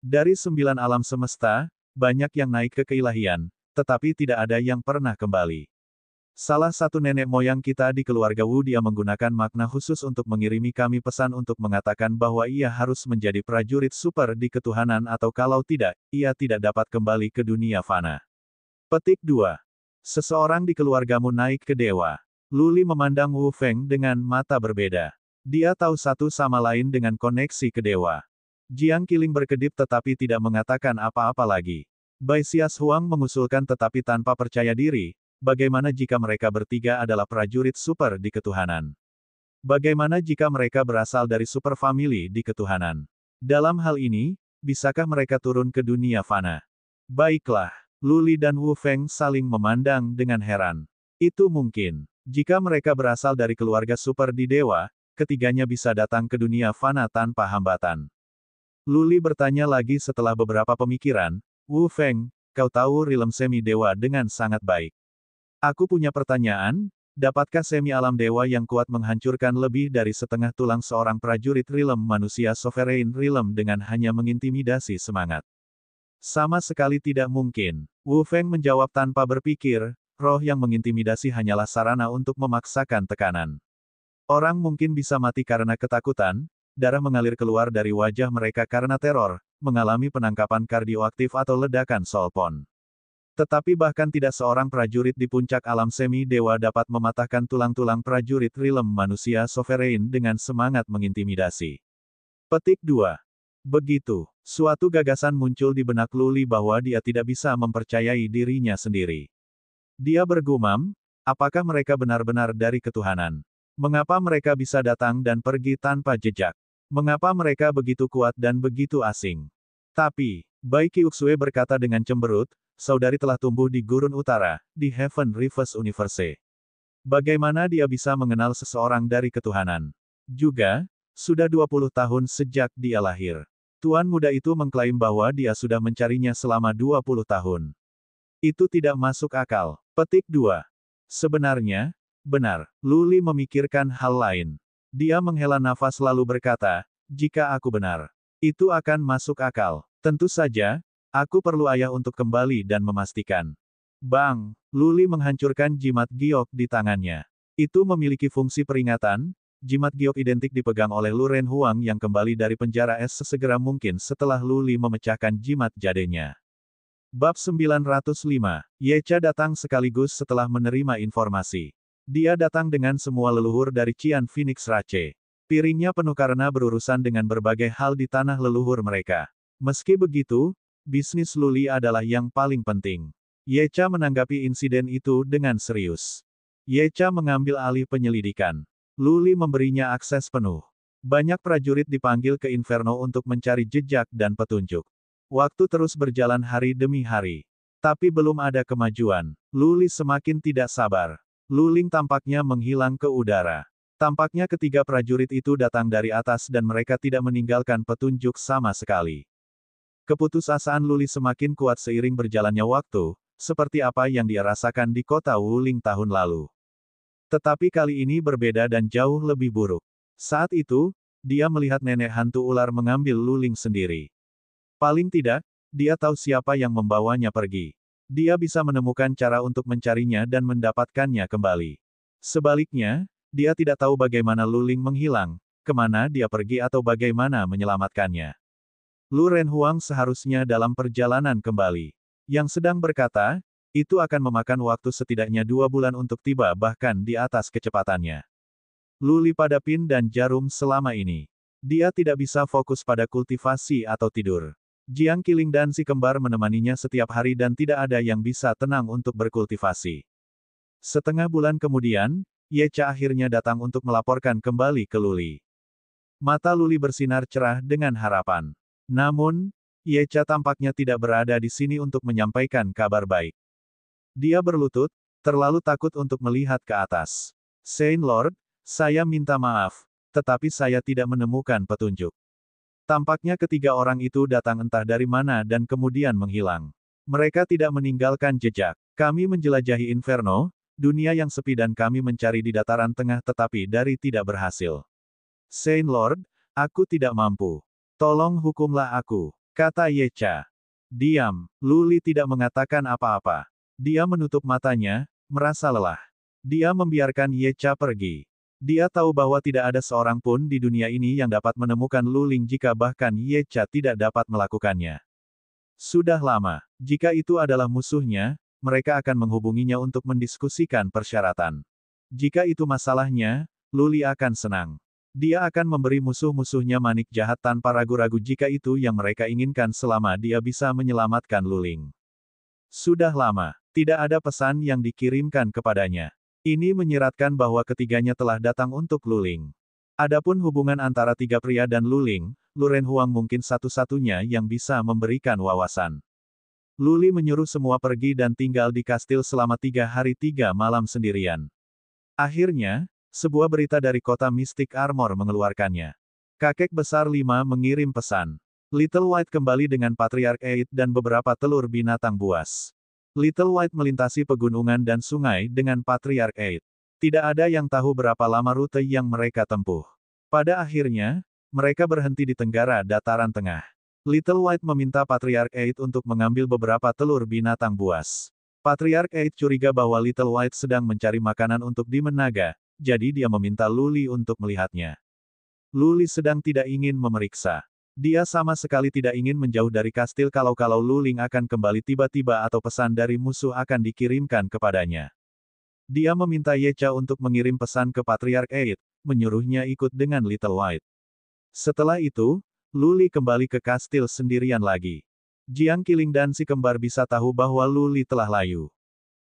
Dari 9 alam semesta, banyak yang naik ke keilahian, tetapi tidak ada yang pernah kembali. Salah satu nenek moyang kita di keluarga Wu dia menggunakan makna khusus untuk mengirimi kami pesan untuk mengatakan bahwa ia harus menjadi prajurit super di ketuhanan atau kalau tidak, ia tidak dapat kembali ke dunia fana. Petik 2. Seseorang di keluargamu naik ke dewa. Luli memandang Wu Feng dengan mata berbeda. Dia tahu satu sama lain dengan koneksi ke dewa. Jiang Qiling berkedip tetapi tidak mengatakan apa-apa lagi. Bai Xias Huang mengusulkan tetapi tanpa percaya diri. Bagaimana jika mereka bertiga adalah prajurit super di ketuhanan? Bagaimana jika mereka berasal dari super family di ketuhanan? Dalam hal ini, bisakah mereka turun ke dunia fana? Baiklah, Luli dan Wu Feng saling memandang dengan heran. Itu mungkin. Jika mereka berasal dari keluarga super di dewa, ketiganya bisa datang ke dunia fana tanpa hambatan. Luli bertanya lagi setelah beberapa pemikiran, Wu Feng, kau tahu rilem semi dewa dengan sangat baik. Aku punya pertanyaan, dapatkah semi alam dewa yang kuat menghancurkan lebih dari setengah tulang seorang prajurit rilem manusia sovereign rilem dengan hanya mengintimidasi semangat? Sama sekali tidak mungkin. Wu Feng menjawab tanpa berpikir, roh yang mengintimidasi hanyalah sarana untuk memaksakan tekanan. Orang mungkin bisa mati karena ketakutan, darah mengalir keluar dari wajah mereka karena teror, mengalami penangkapan kardioaktif atau ledakan solpon. Tetapi bahkan tidak seorang prajurit di puncak alam semi dewa dapat mematahkan tulang-tulang prajurit rilem manusia sovereign dengan semangat mengintimidasi. Petik 2. Begitu, suatu gagasan muncul di benak Luli bahwa dia tidak bisa mempercayai dirinya sendiri. Dia bergumam, apakah mereka benar-benar dari ketuhanan? Mengapa mereka bisa datang dan pergi tanpa jejak? Mengapa mereka begitu kuat dan begitu asing? Tapi, Bai Qiuxue berkata dengan cemberut, saudari telah tumbuh di gurun utara, di Heaven Reverse Universe. Bagaimana dia bisa mengenal seseorang dari ketuhanan? Juga, sudah 20 tahun sejak dia lahir. Tuan muda itu mengklaim bahwa dia sudah mencarinya selama 20 tahun. Itu tidak masuk akal. Petik 2. Sebenarnya, benar, Luli memikirkan hal lain. Dia menghela nafas lalu berkata, jika aku benar, itu akan masuk akal. Tentu saja, aku perlu ayah untuk kembali dan memastikan. Bang, Luli menghancurkan jimat giok di tangannya. Itu memiliki fungsi peringatan, jimat giok identik dipegang oleh Lu Ren Huang yang kembali dari penjara es sesegera mungkin setelah Luli memecahkan jimat jadenya. Bab 905, Yecha datang sekaligus setelah menerima informasi. Dia datang dengan semua leluhur dari Qian Phoenix Rache. Piringnya penuh karena berurusan dengan berbagai hal di tanah leluhur mereka. Meski begitu, bisnis Luli adalah yang paling penting. Yecha menanggapi insiden itu dengan serius. Yecha mengambil alih penyelidikan. Luli memberinya akses penuh. Banyak prajurit dipanggil ke Inferno untuk mencari jejak dan petunjuk. Waktu terus berjalan hari demi hari. Tapi belum ada kemajuan. Luli semakin tidak sabar. Luling tampaknya menghilang ke udara. Tampaknya ketiga prajurit itu datang dari atas dan mereka tidak meninggalkan petunjuk sama sekali. Keputusasaan Luli semakin kuat seiring berjalannya waktu, seperti apa yang dia rasakan di kota Wuling tahun lalu. Tetapi kali ini berbeda dan jauh lebih buruk. Saat itu, dia melihat nenek hantu ular mengambil Luling sendiri. Paling tidak, dia tahu siapa yang membawanya pergi. Dia bisa menemukan cara untuk mencarinya dan mendapatkannya kembali. Sebaliknya, dia tidak tahu bagaimana Luling menghilang, kemana dia pergi atau bagaimana menyelamatkannya. Lu Ren Huang seharusnya dalam perjalanan kembali. Yang sedang berkata, itu akan memakan waktu setidaknya 2 bulan untuk tiba bahkan di atas kecepatannya. Luli pada pin dan jarum selama ini. Dia tidak bisa fokus pada kultivasi atau tidur. Jiang Qiling dan si kembar menemaninya setiap hari dan tidak ada yang bisa tenang untuk berkultivasi. Setengah bulan kemudian, Yecha akhirnya datang untuk melaporkan kembali ke Luli. Mata Luli bersinar cerah dengan harapan. Namun, Yecha tampaknya tidak berada di sini untuk menyampaikan kabar baik. Dia berlutut, terlalu takut untuk melihat ke atas. Saint Lord, saya minta maaf, tetapi saya tidak menemukan petunjuk. Tampaknya ketiga orang itu datang entah dari mana dan kemudian menghilang. Mereka tidak meninggalkan jejak. Kami menjelajahi Inferno, dunia yang sepi dan kami mencari di dataran tengah tetapi dari tidak berhasil. Saint Lord, aku tidak mampu. Tolong hukumlah aku, kata Yecha. Diam, Luli tidak mengatakan apa-apa. Dia menutup matanya, merasa lelah. Dia membiarkan Ye Cha pergi. Dia tahu bahwa tidak ada seorang pun di dunia ini yang dapat menemukan Lu Ling jika bahkan Ye Cha tidak dapat melakukannya. Sudah lama, jika itu adalah musuhnya, mereka akan menghubunginya untuk mendiskusikan persyaratan. Jika itu masalahnya, Lu Li akan senang. Dia akan memberi musuh-musuhnya manik jahat tanpa ragu-ragu jika itu yang mereka inginkan selama dia bisa menyelamatkan Lu Ling. Sudah lama, tidak ada pesan yang dikirimkan kepadanya. Ini menyiratkan bahwa ketiganya telah datang untuk Lu Ling. Adapun hubungan antara tiga pria dan Lu Ling, Lu Renhuang mungkin satu-satunya yang bisa memberikan wawasan. Lu Li menyuruh semua pergi dan tinggal di kastil selama 3 hari 3 malam sendirian. Akhirnya, sebuah berita dari kota Mystic Armor mengeluarkannya. Kakek besar 5 mengirim pesan. Little White kembali dengan Patriarch 8 dan beberapa telur binatang buas. Little White melintasi pegunungan dan sungai dengan Patriarch 8. Tidak ada yang tahu berapa lama rute yang mereka tempuh. Pada akhirnya, mereka berhenti di tenggara dataran tengah. Little White meminta Patriarch 8 untuk mengambil beberapa telur binatang buas. Patriarch 8 curiga bahwa Little White sedang mencari makanan untuk Demon Naga, jadi dia meminta Lu Li untuk melihatnya. Lu Li sedang tidak ingin memeriksa. Dia sama sekali tidak ingin menjauh dari kastil kalau Lu Ling akan kembali tiba-tiba atau pesan dari musuh akan dikirimkan kepadanya. Dia meminta Ye Cha untuk mengirim pesan ke Patriarch 8, menyuruhnya ikut dengan Little White. Setelah itu, Lu Li kembali ke kastil sendirian lagi. Jiang Qiling dan si kembar bisa tahu bahwa Lu Li telah layu.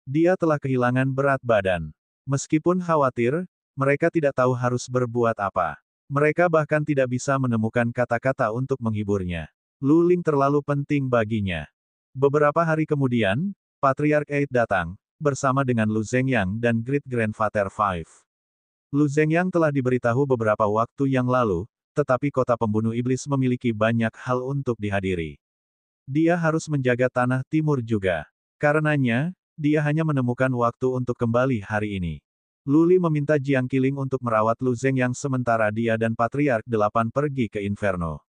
Dia telah kehilangan berat badan. Meskipun khawatir, mereka tidak tahu harus berbuat apa. Mereka bahkan tidak bisa menemukan kata-kata untuk menghiburnya. Lu Ling terlalu penting baginya. Beberapa hari kemudian, Patriarch 8 datang, bersama dengan Lu Zhengyang dan Great Grandfather 5. Lu Zhengyang telah diberitahu beberapa waktu yang lalu, tetapi kota pembunuh iblis memiliki banyak hal untuk dihadiri. Dia harus menjaga tanah timur juga. Karenanya, dia hanya menemukan waktu untuk kembali hari ini. Lu Li meminta Jiang Qiling untuk merawat Lu Zhengyang sementara dia dan Patriarch 8 pergi ke Inferno.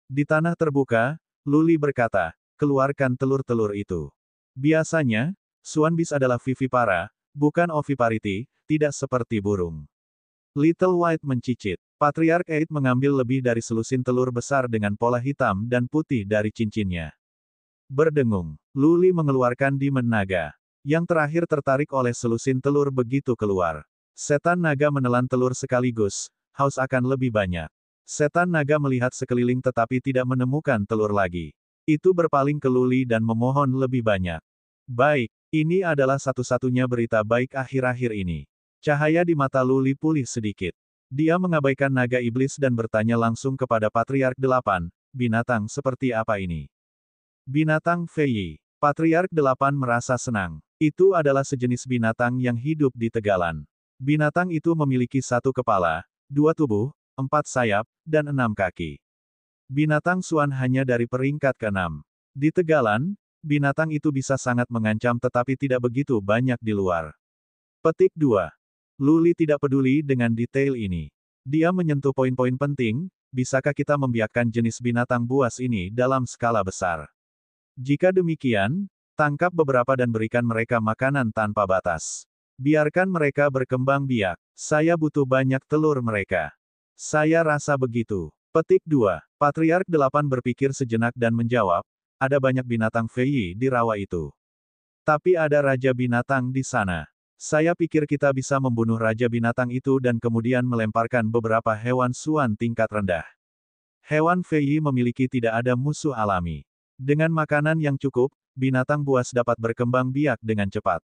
Di tanah terbuka, Lu Li berkata, keluarkan telur-telur itu. Biasanya, Swan Beast adalah vivipara, bukan oviparity, tidak seperti burung. Little White mencicit. Patriarch 8 mengambil lebih dari selusin telur besar dengan pola hitam dan putih dari cincinnya. Berdengung, Lu Li mengeluarkan Demon Naga. Yang terakhir tertarik oleh selusin telur begitu keluar. Setan naga menelan telur sekaligus, haus akan lebih banyak. Setan naga melihat sekeliling tetapi tidak menemukan telur lagi. Itu berpaling ke Lu Li dan memohon lebih banyak. Baik, ini adalah satu-satunya berita baik akhir-akhir ini. Cahaya di mata Lu Li pulih sedikit. Dia mengabaikan naga iblis dan bertanya langsung kepada Patriarch 8, binatang seperti apa ini? Binatang Fei. Patriarch 8 merasa senang. Itu adalah sejenis binatang yang hidup di tegalan. Binatang itu memiliki 1 kepala, 2 tubuh, 4 sayap, dan 6 kaki. Binatang Swan hanya dari peringkat ke-6. Di tegalan, binatang itu bisa sangat mengancam tetapi tidak begitu banyak di luar. Petik 2. Lu Li tidak peduli dengan detail ini. Dia menyentuh poin-poin penting, bisakah kita membiarkan jenis binatang buas ini dalam skala besar? Jika demikian, tangkap beberapa dan berikan mereka makanan tanpa batas. Biarkan mereka berkembang biak. Saya butuh banyak telur mereka. Saya rasa begitu. Petik 2. Patriarch 8 berpikir sejenak dan menjawab, ada banyak binatang Fei di rawa itu. Tapi ada raja binatang di sana. Saya pikir kita bisa membunuh raja binatang itu dan kemudian melemparkan beberapa hewan Swan tingkat rendah. Hewan Fei memiliki tidak ada musuh alami. Dengan makanan yang cukup, binatang buas dapat berkembang biak dengan cepat.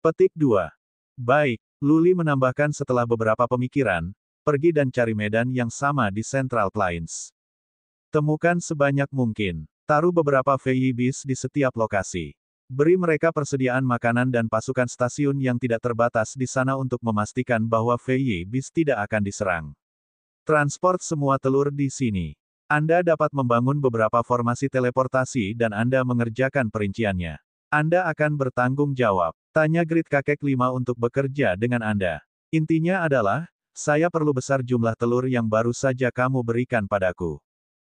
Petik 2. Baik, Lu Li menambahkan setelah beberapa pemikiran, pergi dan cari medan yang sama di Central Plains. Temukan sebanyak mungkin. Taruh beberapa Fei Beast di setiap lokasi. Beri mereka persediaan makanan dan pasukan stasiun yang tidak terbatas di sana untuk memastikan bahwa Fei Beast tidak akan diserang. Transport semua telur di sini. Anda dapat membangun beberapa formasi teleportasi dan Anda mengerjakan perinciannya. Anda akan bertanggung jawab. Tanya Grid Kakek 5 untuk bekerja dengan Anda. Intinya adalah, saya perlu besar jumlah telur yang baru saja kamu berikan padaku.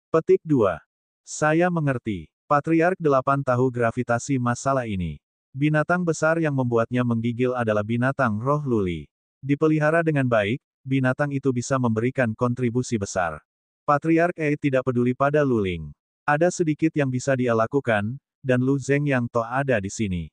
Petik 2. Saya mengerti. Patriarch 8 tahu gravitasi masalah ini. Binatang besar yang membuatnya menggigil adalah binatang roh Luli. Dipelihara dengan baik, binatang itu bisa memberikan kontribusi besar. Patriark Ei tidak peduli pada Luling. Ada sedikit yang bisa dia lakukan, dan Lu Zeng yang toh ada di sini.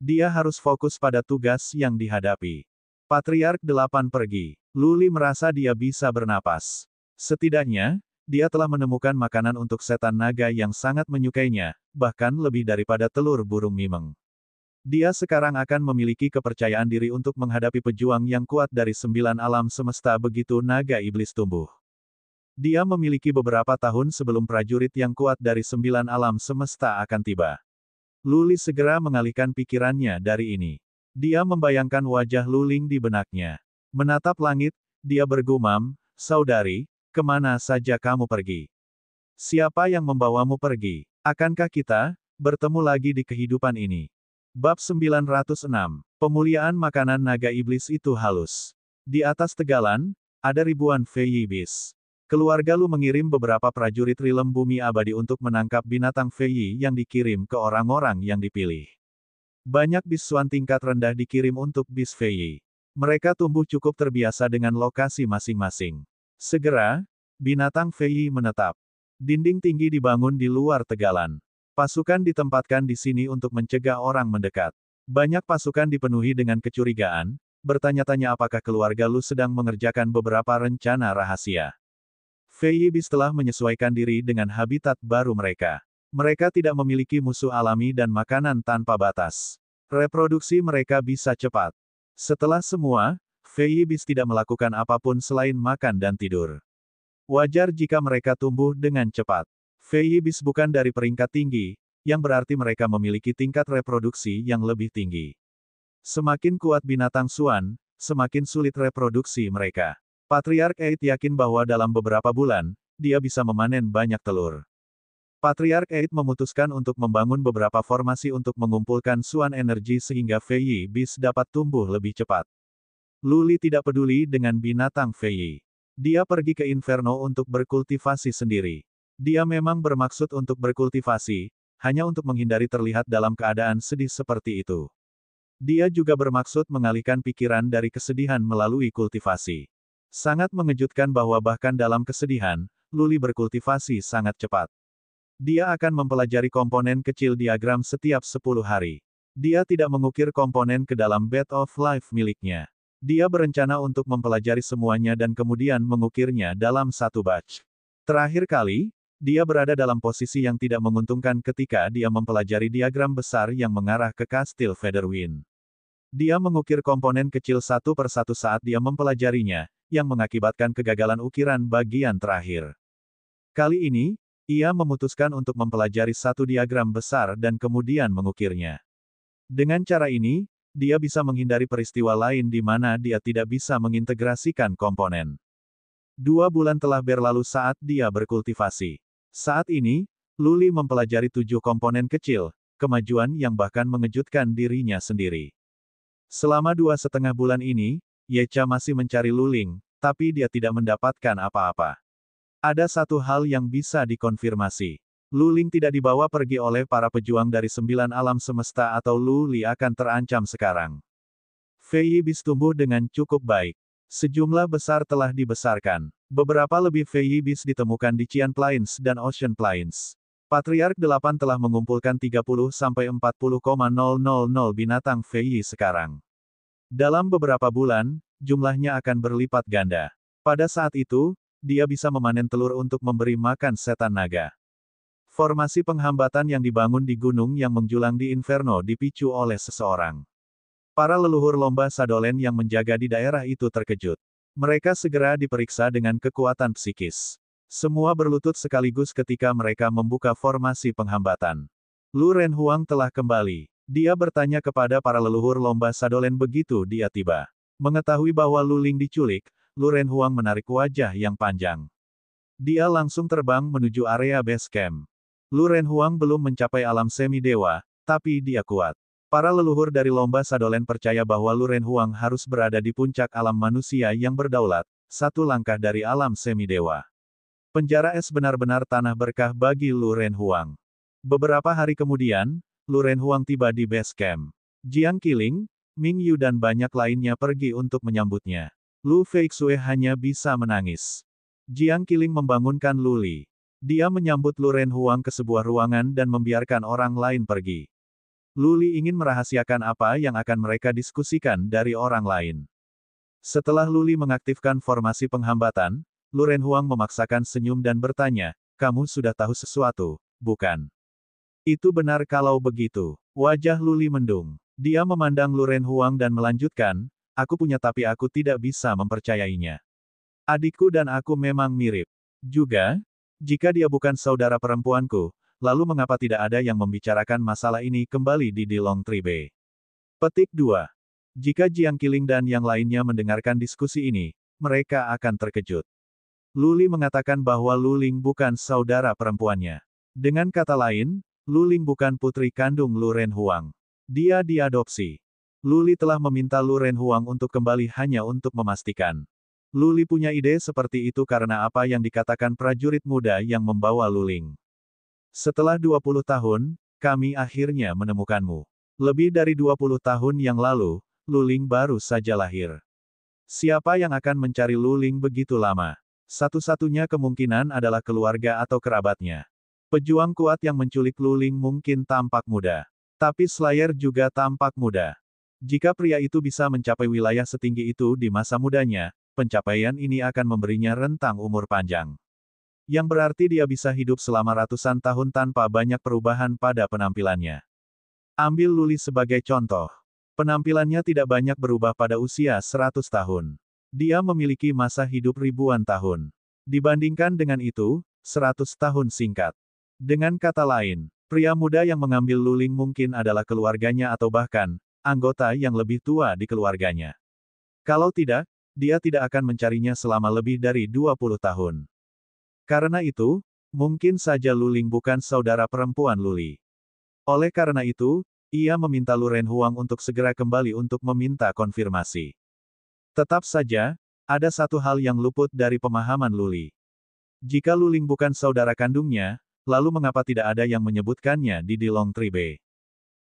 Dia harus fokus pada tugas yang dihadapi. Patriark 8 pergi. Luli merasa dia bisa bernapas. Setidaknya, dia telah menemukan makanan untuk setan naga yang sangat menyukainya, bahkan lebih daripada telur burung mimeng. Dia sekarang akan memiliki kepercayaan diri untuk menghadapi pejuang yang kuat dari 9 alam semesta begitu naga iblis tumbuh. Dia memiliki beberapa tahun sebelum prajurit yang kuat dari 9 alam semesta akan tiba. Luli segera mengalihkan pikirannya dari ini. Dia membayangkan wajah Luling di benaknya. Menatap langit, dia bergumam, "Saudari, kemana saja kamu pergi? Siapa yang membawamu pergi? Akankah kita bertemu lagi di kehidupan ini?" Bab 906. Pemuliaan makanan naga iblis itu halus. Di atas tegalan, ada ribuan Fei Bis. Keluarga Lu mengirim beberapa prajurit rilem bumi abadi untuk menangkap binatang Fei yang dikirim ke orang-orang yang dipilih. Banyak bis Suan tingkat rendah dikirim untuk bis Fei. Mereka tumbuh cukup terbiasa dengan lokasi masing-masing. Segera, binatang Fei menetap. Dinding tinggi dibangun di luar tegalan. Pasukan ditempatkan di sini untuk mencegah orang mendekat. Banyak pasukan dipenuhi dengan kecurigaan, bertanya-tanya apakah keluarga Lu sedang mengerjakan beberapa rencana rahasia. Fei Bis telah menyesuaikan diri dengan habitat baru mereka. Mereka tidak memiliki musuh alami dan makanan tanpa batas. Reproduksi mereka bisa cepat. Setelah semua, Fei Bis tidak melakukan apapun selain makan dan tidur. Wajar jika mereka tumbuh dengan cepat. Fei Bis bukan dari peringkat tinggi, yang berarti mereka memiliki tingkat reproduksi yang lebih tinggi. Semakin kuat binatang Suan, semakin sulit reproduksi mereka. Patriark Eid yakin bahwa dalam beberapa bulan, dia bisa memanen banyak telur. Patriark Eid memutuskan untuk membangun beberapa formasi untuk mengumpulkan Suan energi sehingga Fei Bis dapat tumbuh lebih cepat. Luli tidak peduli dengan binatang Fei. Dia pergi ke Inferno untuk berkultivasi sendiri. Dia memang bermaksud untuk berkultivasi, hanya untuk menghindari terlihat dalam keadaan sedih seperti itu. Dia juga bermaksud mengalihkan pikiran dari kesedihan melalui kultivasi. Sangat mengejutkan bahwa bahkan dalam kesedihan, Luli berkultivasi sangat cepat. Dia akan mempelajari komponen kecil diagram setiap 10 hari. Dia tidak mengukir komponen ke dalam Bed of Life miliknya. Dia berencana untuk mempelajari semuanya dan kemudian mengukirnya dalam satu batch. Terakhir kali, dia berada dalam posisi yang tidak menguntungkan ketika dia mempelajari diagram besar yang mengarah ke Kastil Featherwind. Dia mengukir komponen kecil satu per satu saat dia mempelajarinya, yang mengakibatkan kegagalan ukiran bagian terakhir. Kali ini, ia memutuskan untuk mempelajari satu diagram besar dan kemudian mengukirnya. Dengan cara ini, dia bisa menghindari peristiwa lain di mana dia tidak bisa mengintegrasikan komponen. 2 bulan telah berlalu saat dia berkultivasi. Saat ini, Luli mempelajari 7 komponen kecil, kemajuan yang bahkan mengejutkan dirinya sendiri. Selama 2,5 bulan ini, Yecha masih mencari Luling, tapi dia tidak mendapatkan apa-apa. Ada satu hal yang bisa dikonfirmasi. Luling tidak dibawa pergi oleh para pejuang dari 9 alam semesta atau Luli akan terancam sekarang. Fei Bis tumbuh dengan cukup baik. Sejumlah besar telah dibesarkan. Beberapa lebih Fei Bis ditemukan di Qian Plains dan Ocean Plains. Patriark 8 telah mengumpulkan 30-40,000 binatang Fei sekarang. Dalam beberapa bulan, jumlahnya akan berlipat ganda. Pada saat itu, dia bisa memanen telur untuk memberi makan setan naga. Formasi penghambatan yang dibangun di gunung yang menjulang di Inferno dipicu oleh seseorang. Para leluhur lomba Sadolen yang menjaga di daerah itu terkejut. Mereka segera diperiksa dengan kekuatan psikis. Semua berlutut sekaligus ketika mereka membuka formasi penghambatan. Lu Renhuang telah kembali. Dia bertanya kepada para leluhur lomba Sadolen begitu dia tiba. Mengetahui bahwa Luling diculik, Lu Renhuang menarik wajah yang panjang. Dia langsung terbang menuju area base camp. Lu Renhuang belum mencapai alam semi-dewa, tapi dia kuat. Para leluhur dari lomba Sadolen percaya bahwa Lu Renhuang harus berada di puncak alam manusia yang berdaulat, satu langkah dari alam semi-dewa. Penjara es benar-benar tanah berkah bagi Lu Renhuang. Beberapa hari kemudian, Lu Renhuang tiba di base camp. Jiang Qiling, Ming Yu dan banyak lainnya pergi untuk menyambutnya. Lu Feixue hanya bisa menangis. Jiang Qiling membangunkan Lu Li. Dia menyambut Lu Renhuang ke sebuah ruangan dan membiarkan orang lain pergi. Lu Li ingin merahasiakan apa yang akan mereka diskusikan dari orang lain. Setelah Lu Li mengaktifkan formasi penghambatan, Lu Renhuang memaksakan senyum dan bertanya, "Kamu sudah tahu sesuatu, bukan?" "Itu benar kalau begitu." Wajah Lu Li mendung. Dia memandang Lu Renhuang dan melanjutkan, "Aku punya tapi aku tidak bisa mempercayainya. Adikku dan aku memang mirip. Juga, jika dia bukan saudara perempuanku, lalu mengapa tidak ada yang membicarakan masalah ini kembali di Dilong Tribe?" Petik 2. Jika Jiang Qiling dan yang lainnya mendengarkan diskusi ini, mereka akan terkejut. Lu Li mengatakan bahwa Lu Ling bukan saudara perempuannya. Dengan kata lain, Lu Ling bukan putri kandung Lu Renhuang. Dia diadopsi. Lu Li telah meminta Lu Renhuang untuk kembali hanya untuk memastikan. Lu Li punya ide seperti itu karena apa yang dikatakan prajurit muda yang membawa Lu Ling. "Setelah 20 tahun, kami akhirnya menemukanmu. Lebih dari 20 tahun yang lalu, Lu Ling baru saja lahir. Siapa yang akan mencari Lu Ling begitu lama? Satu-satunya kemungkinan adalah keluarga atau kerabatnya. Pejuang kuat yang menculik Lu Ling mungkin tampak muda. Tapi Slayer juga tampak muda. Jika pria itu bisa mencapai wilayah setinggi itu di masa mudanya, pencapaian ini akan memberinya rentang umur panjang. Yang berarti dia bisa hidup selama ratusan tahun tanpa banyak perubahan pada penampilannya. Ambil Lu Li sebagai contoh. Penampilannya tidak banyak berubah pada usia 100 tahun. Dia memiliki masa hidup ribuan tahun. Dibandingkan dengan itu, 100 tahun singkat. Dengan kata lain, pria muda yang mengambil Lu Ling mungkin adalah keluarganya atau bahkan, anggota yang lebih tua di keluarganya. Kalau tidak, dia tidak akan mencarinya selama lebih dari 20 tahun. Karena itu, mungkin saja Lu Ling bukan saudara perempuan Lu Li. Oleh karena itu, ia meminta Lu Renhuang untuk segera kembali untuk meminta konfirmasi. Tetap saja, ada satu hal yang luput dari pemahaman Lu Li. Jika Lu Ling bukan saudara kandungnya, lalu mengapa tidak ada yang menyebutkannya di Dilong Tribe?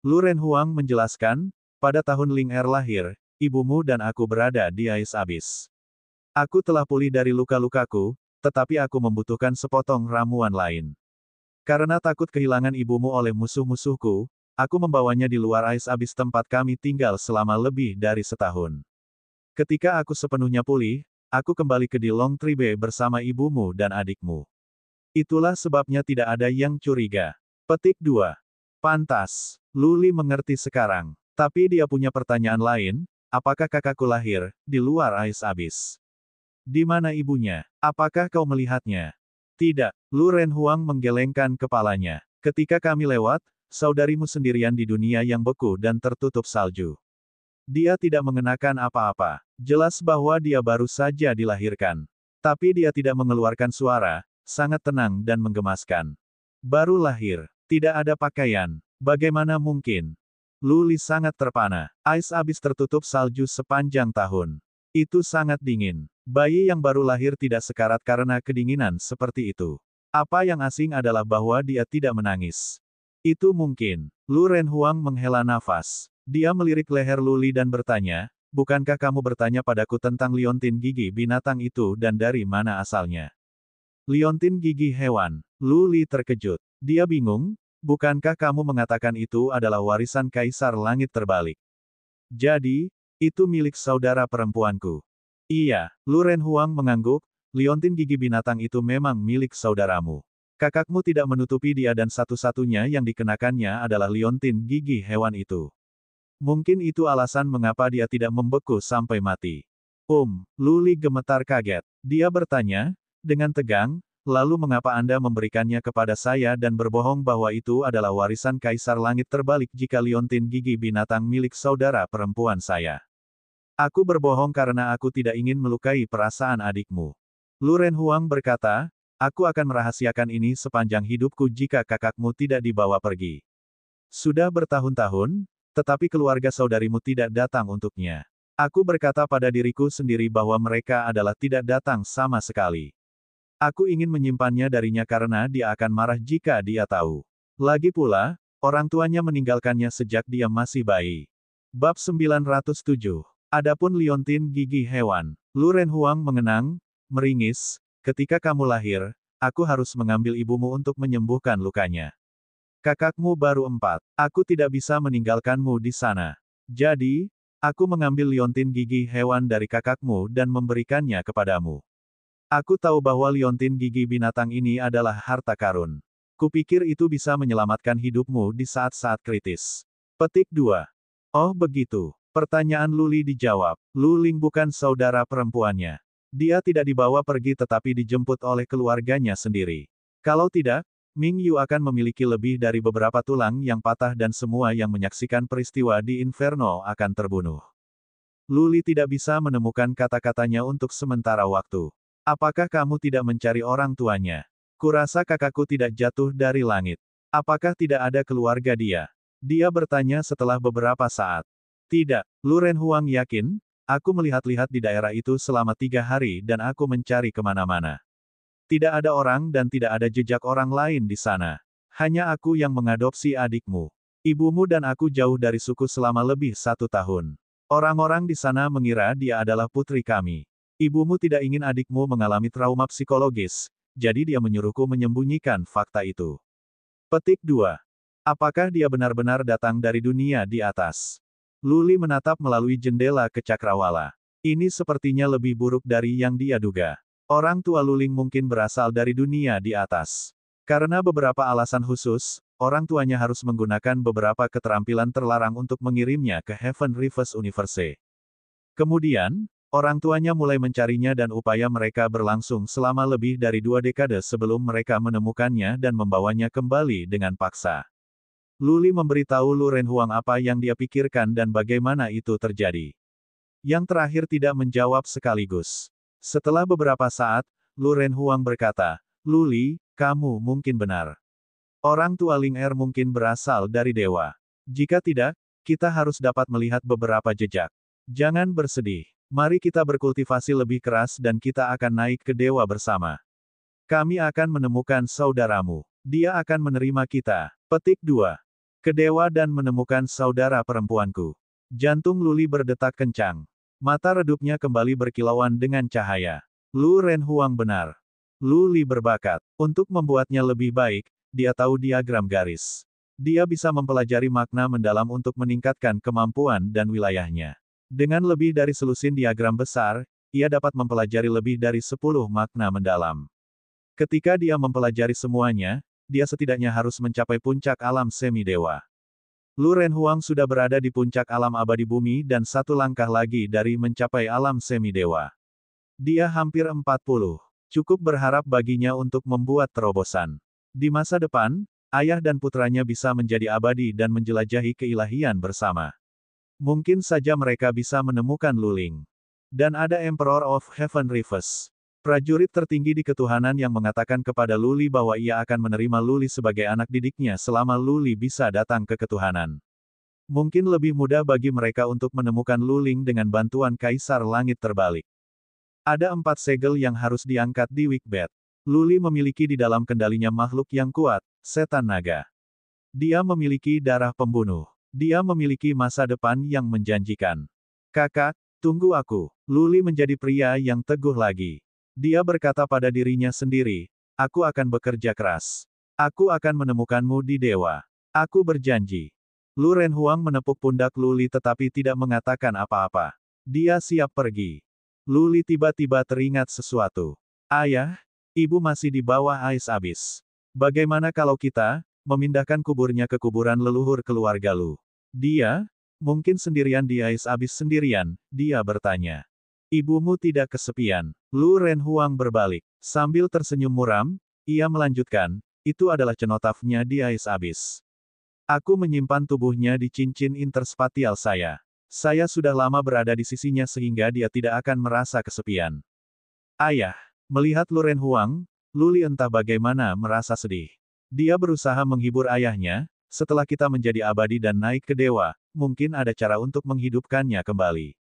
Lu Renhuang menjelaskan, pada tahun Ling Er lahir, ibumu dan aku berada di Ais Abyss. Aku telah pulih dari luka-lukaku, tetapi aku membutuhkan sepotong ramuan lain. Karena takut kehilangan ibumu oleh musuh-musuhku, aku membawanya di luar Ais Abyss tempat kami tinggal selama lebih dari setahun. Ketika aku sepenuhnya pulih, aku kembali ke Dilong Tribe bersama ibumu dan adikmu. Itulah sebabnya tidak ada yang curiga. Petik 2. Pantas. Lu Li mengerti sekarang. Tapi dia punya pertanyaan lain, apakah kakakku lahir di luar Ais Abyss? Di mana ibunya? Apakah kau melihatnya? Tidak. Lu Renhuang menggelengkan kepalanya. Ketika kami lewat, saudarimu sendirian di dunia yang beku dan tertutup salju. Dia tidak mengenakan apa-apa. Jelas bahwa dia baru saja dilahirkan. Tapi dia tidak mengeluarkan suara, sangat tenang dan menggemaskan. Baru lahir. Tidak ada pakaian. Bagaimana mungkin? Lu Li sangat terpana. Ais Abyss tertutup salju sepanjang tahun. Itu sangat dingin. Bayi yang baru lahir tidak sekarat karena kedinginan seperti itu. Apa yang asing adalah bahwa dia tidak menangis. Itu mungkin. Lu Renhuang menghela nafas. Dia melirik leher Lu Li dan bertanya, bukankah kamu bertanya padaku tentang liontin gigi binatang itu dan dari mana asalnya? Liontin gigi hewan. Lu Li terkejut. Dia bingung, bukankah kamu mengatakan itu adalah warisan Kaisar Langit Terbalik? Jadi, itu milik saudara perempuanku. Iya, Lu Renhuang mengangguk, liontin gigi binatang itu memang milik saudaramu. Kakakmu tidak menutupi dia dan satu-satunya yang dikenakannya adalah liontin gigi hewan itu. Mungkin itu alasan mengapa dia tidak membeku sampai mati. Lu Li gemetar kaget. Dia bertanya, dengan tegang, lalu mengapa Anda memberikannya kepada saya dan berbohong bahwa itu adalah warisan Kaisar Langit Terbalik jika liontin gigi binatang milik saudara perempuan saya? Aku berbohong karena aku tidak ingin melukai perasaan adikmu. Lu Renhuang berkata, aku akan merahasiakan ini sepanjang hidupku jika kakakmu tidak dibawa pergi. Sudah bertahun-tahun, tetapi keluarga saudarimu tidak datang untuknya. Aku berkata pada diriku sendiri bahwa mereka adalah tidak datang sama sekali. Aku ingin menyimpannya darinya karena dia akan marah jika dia tahu. Lagi pula, Orang tuanya meninggalkannya sejak dia masih bayi. Bab 907. Adapun liontin gigi hewan. Lu Renhuang mengenang, meringis, ketika kamu lahir, aku harus mengambil ibumu untuk menyembuhkan lukanya. Kakakmu baru 4. Aku tidak bisa meninggalkanmu di sana. Jadi, aku mengambil liontin gigi hewan dari kakakmu dan memberikannya kepadamu. Aku tahu bahwa liontin gigi binatang ini adalah harta karun. Kupikir itu bisa menyelamatkan hidupmu di saat-saat kritis. Petik 2. Oh begitu. Pertanyaan Luli dijawab. Lu Ling bukan saudara perempuannya. Dia tidak dibawa pergi tetapi dijemput oleh keluarganya sendiri. Kalau tidak, Ming Yu akan memiliki lebih dari beberapa tulang yang patah dan semua yang menyaksikan peristiwa di Inferno akan terbunuh. Luli tidak bisa menemukan kata-katanya untuk sementara waktu. Apakah kamu tidak mencari orang tuanya? Kurasa kakakku tidak jatuh dari langit. Apakah tidak ada keluarga dia? Dia bertanya setelah beberapa saat. Tidak, Lu Renhuang yakin, aku melihat-lihat di daerah itu selama 3 hari dan aku mencari kemana-mana. Tidak ada orang dan tidak ada jejak orang lain di sana. Hanya aku yang mengadopsi adikmu. Ibumu dan aku jauh dari suku selama lebih 1 tahun. Orang-orang di sana mengira dia adalah putri kami. Ibumu tidak ingin adikmu mengalami trauma psikologis, jadi dia menyuruhku menyembunyikan fakta itu. Petik 2. Apakah dia benar-benar datang dari dunia di atas? Luli menatap melalui jendela ke cakrawala. Ini sepertinya lebih buruk dari yang dia duga. Orang tua Luling mungkin berasal dari dunia di atas. Karena beberapa alasan khusus, orang tuanya harus menggunakan beberapa keterampilan terlarang untuk mengirimnya ke Heaven Reverse Universe. Kemudian, orang tuanya mulai mencarinya dan upaya mereka berlangsung selama lebih dari 2 dekade sebelum mereka menemukannya dan membawanya kembali dengan paksa. Luli memberitahu Lu Renhuang apa yang dia pikirkan dan bagaimana itu terjadi. Yang terakhir tidak menjawab sekaligus. Setelah beberapa saat, Lu Renhuang berkata, Luli, kamu mungkin benar. Orang tua Ling Er mungkin berasal dari dewa. Jika tidak, kita harus dapat melihat beberapa jejak. Jangan bersedih. Mari kita berkultivasi lebih keras dan kita akan naik ke dewa bersama. Kami akan menemukan saudaramu. Dia akan menerima kita. Petik 2. Ke dewa dan menemukan saudara perempuanku. Jantung Luli berdetak kencang. Mata redupnya kembali berkilauan dengan cahaya. Lu Renhuang benar. Luli berbakat. Untuk membuatnya lebih baik, dia tahu diagram garis. Dia bisa mempelajari makna mendalam untuk meningkatkan kemampuan dan wilayahnya. Dengan lebih dari selusin diagram besar, ia dapat mempelajari lebih dari 10 makna mendalam. Ketika dia mempelajari semuanya, dia setidaknya harus mencapai puncak alam semi-dewa. Lu Renhuang sudah berada di puncak alam abadi bumi dan 1 langkah lagi dari mencapai alam semi-dewa. Dia hampir 40. Cukup berharap baginya untuk membuat terobosan. Di masa depan, ayah dan putranya bisa menjadi abadi dan menjelajahi keilahian bersama. Mungkin saja mereka bisa menemukan Luling. Dan ada Emperor of Heaven Reverse. Prajurit tertinggi di ketuhanan yang mengatakan kepada Luli bahwa ia akan menerima Luli sebagai anak didiknya selama Luli bisa datang ke ketuhanan. Mungkin lebih mudah bagi mereka untuk menemukan Luling dengan bantuan Kaisar Langit Terbalik. Ada 4 segel yang harus diangkat di Wickbed. Luli memiliki di dalam kendalinya makhluk yang kuat, setan naga. Dia memiliki darah pembunuh. Dia memiliki masa depan yang menjanjikan. Kakak, tunggu aku. Luli menjadi pria yang teguh lagi. Dia berkata pada dirinya sendiri, aku akan bekerja keras. Aku akan menemukanmu di dewa. Aku berjanji. Lu Renhuang menepuk pundak Luli tetapi tidak mengatakan apa-apa. Dia siap pergi. Luli tiba-tiba teringat sesuatu. Ayah, ibu masih di bawah ais abis. Bagaimana kalau kita memindahkan kuburnya ke kuburan leluhur keluarga Lu? Dia, mungkin sendirian di ais abis sendirian, dia bertanya. Ibumu tidak kesepian. Lu Renhuang berbalik. Sambil tersenyum muram, ia melanjutkan, itu adalah cenotafnya di ais abis. Aku menyimpan tubuhnya di cincin interspatial saya. Saya sudah lama berada di sisinya sehingga dia tidak akan merasa kesepian. Ayah, melihat Lu Renhuang, Luli entah bagaimana merasa sedih. Dia berusaha menghibur ayahnya, setelah kita menjadi abadi dan naik ke dewa, mungkin ada cara untuk menghidupkannya kembali.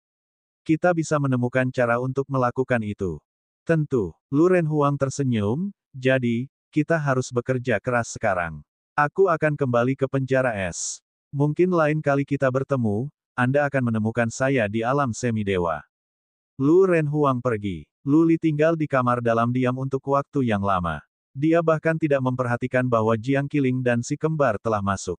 Kita bisa menemukan cara untuk melakukan itu. Tentu, Lu Renhuang tersenyum, jadi, kita harus bekerja keras sekarang. Aku akan kembali ke penjara es. Mungkin lain kali kita bertemu, Anda akan menemukan saya di alam semi-dewa. Lu Renhuang pergi. Lu Li tinggal di kamar dalam diam untuk waktu yang lama. Dia bahkan tidak memperhatikan bahwa Jiang Qiling dan si kembar telah masuk.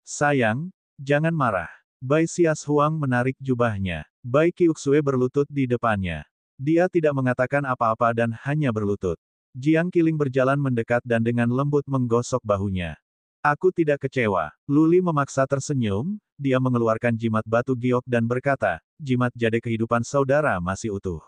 Sayang, jangan marah. Bai Xias Huang menarik jubahnya. Bai Qiuxue berlutut di depannya. Dia tidak mengatakan apa-apa dan hanya berlutut. Jiang Qiling berjalan mendekat dan dengan lembut menggosok bahunya. Aku tidak kecewa. Luli memaksa tersenyum, dia mengeluarkan jimat batu giok dan berkata, jimat jade kehidupan saudara masih utuh.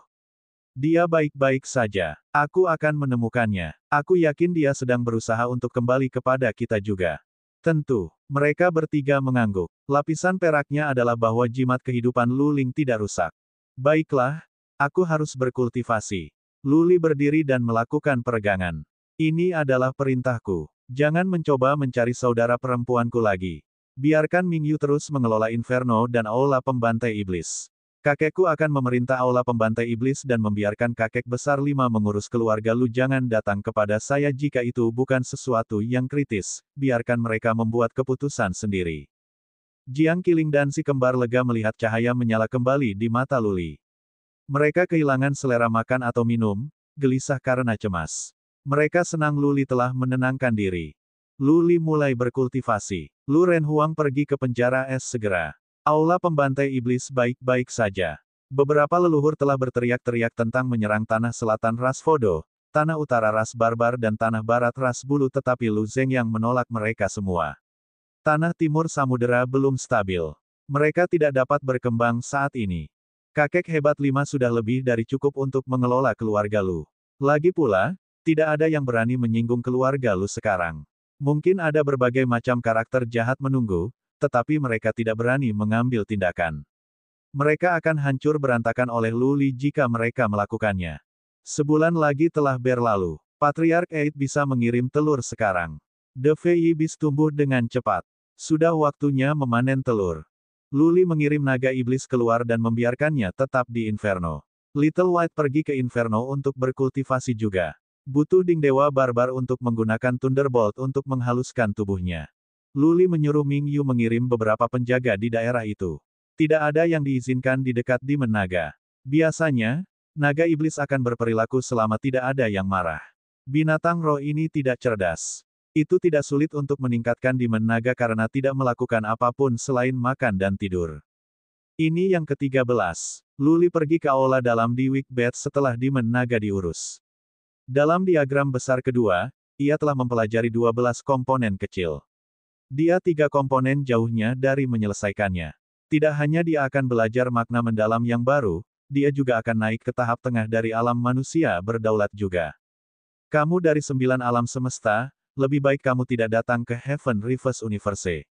Dia baik-baik saja. Aku akan menemukannya. Aku yakin dia sedang berusaha untuk kembali kepada kita juga. Tentu, mereka bertiga mengangguk. Lapisan peraknya adalah bahwa jimat kehidupan Luling tidak rusak. Baiklah, aku harus berkultivasi. Luli berdiri dan melakukan peregangan. Ini adalah perintahku. Jangan mencoba mencari saudara perempuanku lagi. Biarkan Mingyu terus mengelola Inferno dan Aula Pembantai Iblis. Kakekku akan memerintah Aula Pembantai Iblis dan membiarkan kakek besar 5 mengurus keluarga Lu. Jangan datang kepada saya jika itu bukan sesuatu yang kritis, biarkan mereka membuat keputusan sendiri. Jiang Qiling dan si kembar lega melihat cahaya menyala kembali di mata Luli. Mereka kehilangan selera makan atau minum, gelisah karena cemas. Mereka senang Luli telah menenangkan diri. Luli mulai berkultivasi. Lu Renhuang pergi ke penjara es segera. Aula Pembantai Iblis baik-baik saja. Beberapa leluhur telah berteriak-teriak tentang menyerang tanah selatan ras Fodo, tanah utara ras Barbar dan tanah barat ras Bulu, tetapi Lu Zeng yang menolak mereka semua. Tanah timur samudera belum stabil. Mereka tidak dapat berkembang saat ini. Kakek hebat 5 sudah lebih dari cukup untuk mengelola keluarga Lu. Lagi pula, tidak ada yang berani menyinggung keluarga Lu sekarang. Mungkin ada berbagai macam karakter jahat menunggu, tetapi mereka tidak berani mengambil tindakan. Mereka akan hancur berantakan oleh Lu Li jika mereka melakukannya. Sebulan lagi telah berlalu. Patriark Eid bisa mengirim telur sekarang. The Fei Bis tumbuh dengan cepat. Sudah waktunya memanen telur. Luli mengirim naga iblis keluar dan membiarkannya tetap di Inferno. Little White pergi ke Inferno untuk berkultivasi juga. Butuh Ding Dewa Barbar untuk menggunakan Thunderbolt untuk menghaluskan tubuhnya. Luli menyuruh Ming Yu mengirim beberapa penjaga di daerah itu. Tidak ada yang diizinkan di dekat Demon Naga. Biasanya, naga iblis akan berperilaku selama tidak ada yang marah. Binatang roh ini tidak cerdas. Itu tidak sulit untuk meningkatkan Demon Naga karena tidak melakukan apapun selain makan dan tidur. Ini yang ke-13. Luli pergi ke aula dalam di Wickbed setelah Demon Naga diurus. Dalam diagram besar kedua, ia telah mempelajari 12 komponen kecil. Dia 3 komponen jauhnya dari menyelesaikannya. Tidak hanya dia akan belajar makna mendalam yang baru, dia juga akan naik ke tahap tengah dari alam manusia berdaulat juga. Kamu dari 9 alam semesta, lebih baik kamu tidak datang ke Heaven Reverse Universe.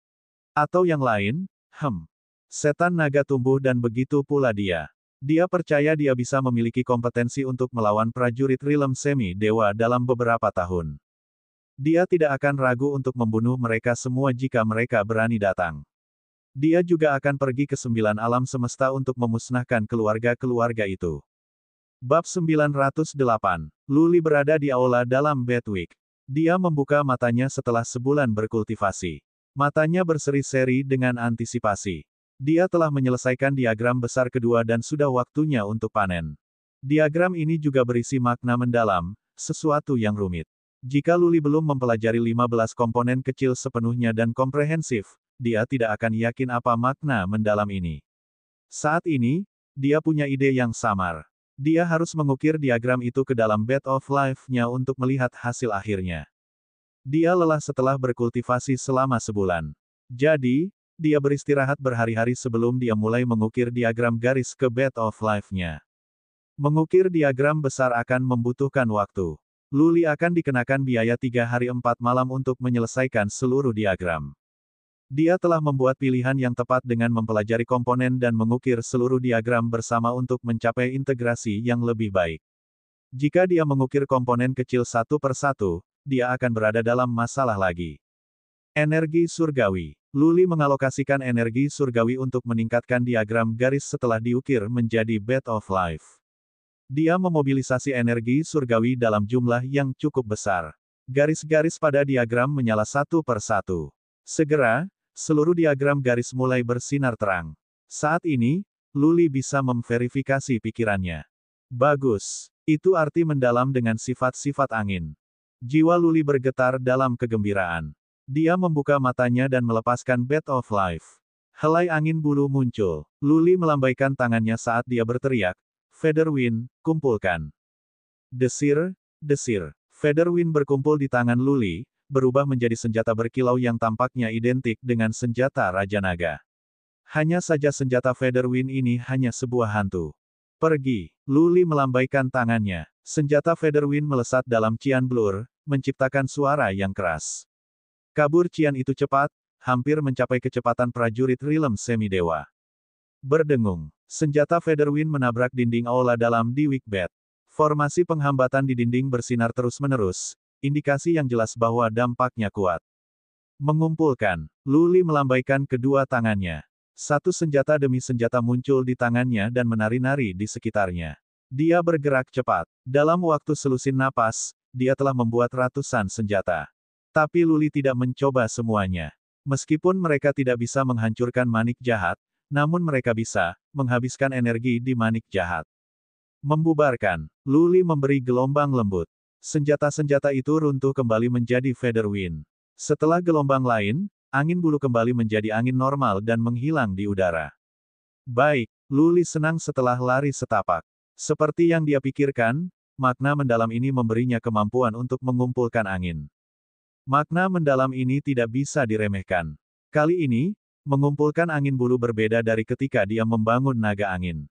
Atau yang lain, Setan naga tumbuh dan begitu pula dia. Dia percaya dia bisa memiliki kompetensi untuk melawan prajurit Realm Semi-Dewa dalam beberapa tahun. Dia tidak akan ragu untuk membunuh mereka semua jika mereka berani datang. Dia juga akan pergi ke 9 alam semesta untuk memusnahkan keluarga-keluarga itu. Bab 908. Luli berada di aula dalam Bedwick. Dia membuka matanya setelah sebulan berkultivasi. Matanya berseri-seri dengan antisipasi. Dia telah menyelesaikan diagram besar kedua dan sudah waktunya untuk panen. Diagram ini juga berisi makna mendalam, sesuatu yang rumit. Jika Luli belum mempelajari 15 komponen kecil sepenuhnya dan komprehensif, dia tidak akan yakin apa makna mendalam ini. Saat ini, dia punya ide yang samar. Dia harus mengukir diagram itu ke dalam Bed of Life-nya untuk melihat hasil akhirnya. Dia lelah setelah berkultivasi selama sebulan. Jadi, dia beristirahat berhari-hari sebelum dia mulai mengukir diagram garis ke Bed of Life-nya. Mengukir diagram besar akan membutuhkan waktu. Luli akan dikenakan biaya 3 hari 4 malam untuk menyelesaikan seluruh diagram. Dia telah membuat pilihan yang tepat dengan mempelajari komponen dan mengukir seluruh diagram bersama untuk mencapai integrasi yang lebih baik. Jika dia mengukir komponen kecil satu per satu, dia akan berada dalam masalah lagi. Energi surgawi. Luli mengalokasikan energi surgawi untuk meningkatkan diagram garis setelah diukir menjadi Bed of Life. Dia memobilisasi energi surgawi dalam jumlah yang cukup besar. Garis-garis pada diagram menyala satu per satu. Segera, seluruh diagram garis mulai bersinar terang. Saat ini, Luli bisa memverifikasi pikirannya. Bagus. Itu arti mendalam dengan sifat-sifat angin. Jiwa Luli bergetar dalam kegembiraan. Dia membuka matanya dan melepaskan Bat of Life. Helai angin bulu muncul. Luli melambaikan tangannya saat dia berteriak, Featherwind, kumpulkan. Desir, desir. Featherwind berkumpul di tangan Luli, berubah menjadi senjata berkilau yang tampaknya identik dengan senjata Raja Naga. Hanya saja senjata Featherwind ini hanya sebuah hantu. Pergi. Luli melambaikan tangannya. Senjata Featherwind melesat dalam cian blur, menciptakan suara yang keras. Kabur cian itu cepat, hampir mencapai kecepatan prajurit Realm Semidewa. Berdengung. Senjata Featherwind menabrak dinding aula dalam di Wickbat. Formasi penghambatan di dinding bersinar terus-menerus, indikasi yang jelas bahwa dampaknya kuat. Mengumpulkan. Luli melambaikan kedua tangannya. Satu senjata demi senjata muncul di tangannya dan menari-nari di sekitarnya. Dia bergerak cepat. Dalam waktu selusin napas, dia telah membuat ratusan senjata. Tapi Luli tidak mencoba semuanya. Meskipun mereka tidak bisa menghancurkan manik jahat, namun mereka bisa menghabiskan energi di manik jahat. Membubarkan. Luli memberi gelombang lembut. Senjata-senjata itu runtuh kembali menjadi Featherwind. Setelah gelombang lain, angin bulu kembali menjadi angin normal dan menghilang di udara. Baik, Luli senang setelah lari setapak. Seperti yang dia pikirkan, makna mendalam ini memberinya kemampuan untuk mengumpulkan angin. Makna mendalam ini tidak bisa diremehkan. Kali ini, mengumpulkan angin bulu berbeda dari ketika dia membangun naga angin.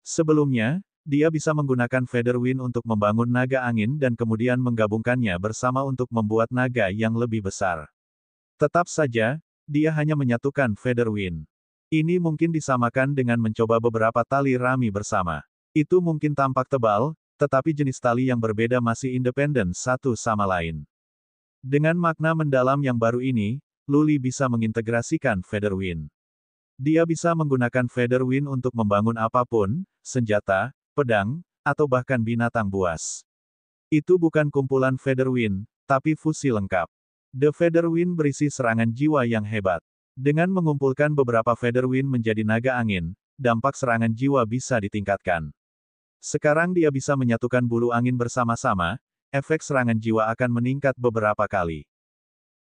Sebelumnya, dia bisa menggunakan Featherwind untuk membangun naga angin dan kemudian menggabungkannya bersama untuk membuat naga yang lebih besar. Tetap saja, dia hanya menyatukan Featherwind. Ini mungkin disamakan dengan mencoba beberapa tali rami bersama. Itu mungkin tampak tebal, tetapi jenis tali yang berbeda masih independen satu sama lain. Dengan makna mendalam yang baru ini, Luli bisa mengintegrasikan Featherwind. Dia bisa menggunakan Featherwind untuk membangun apapun, senjata, pedang, atau bahkan binatang buas. Itu bukan kumpulan Featherwind, tapi fusi lengkap. The Featherwind berisi serangan jiwa yang hebat. Dengan mengumpulkan beberapa Featherwind menjadi naga angin, dampak serangan jiwa bisa ditingkatkan. Sekarang dia bisa menyatukan bulu angin bersama-sama, efek serangan jiwa akan meningkat beberapa kali.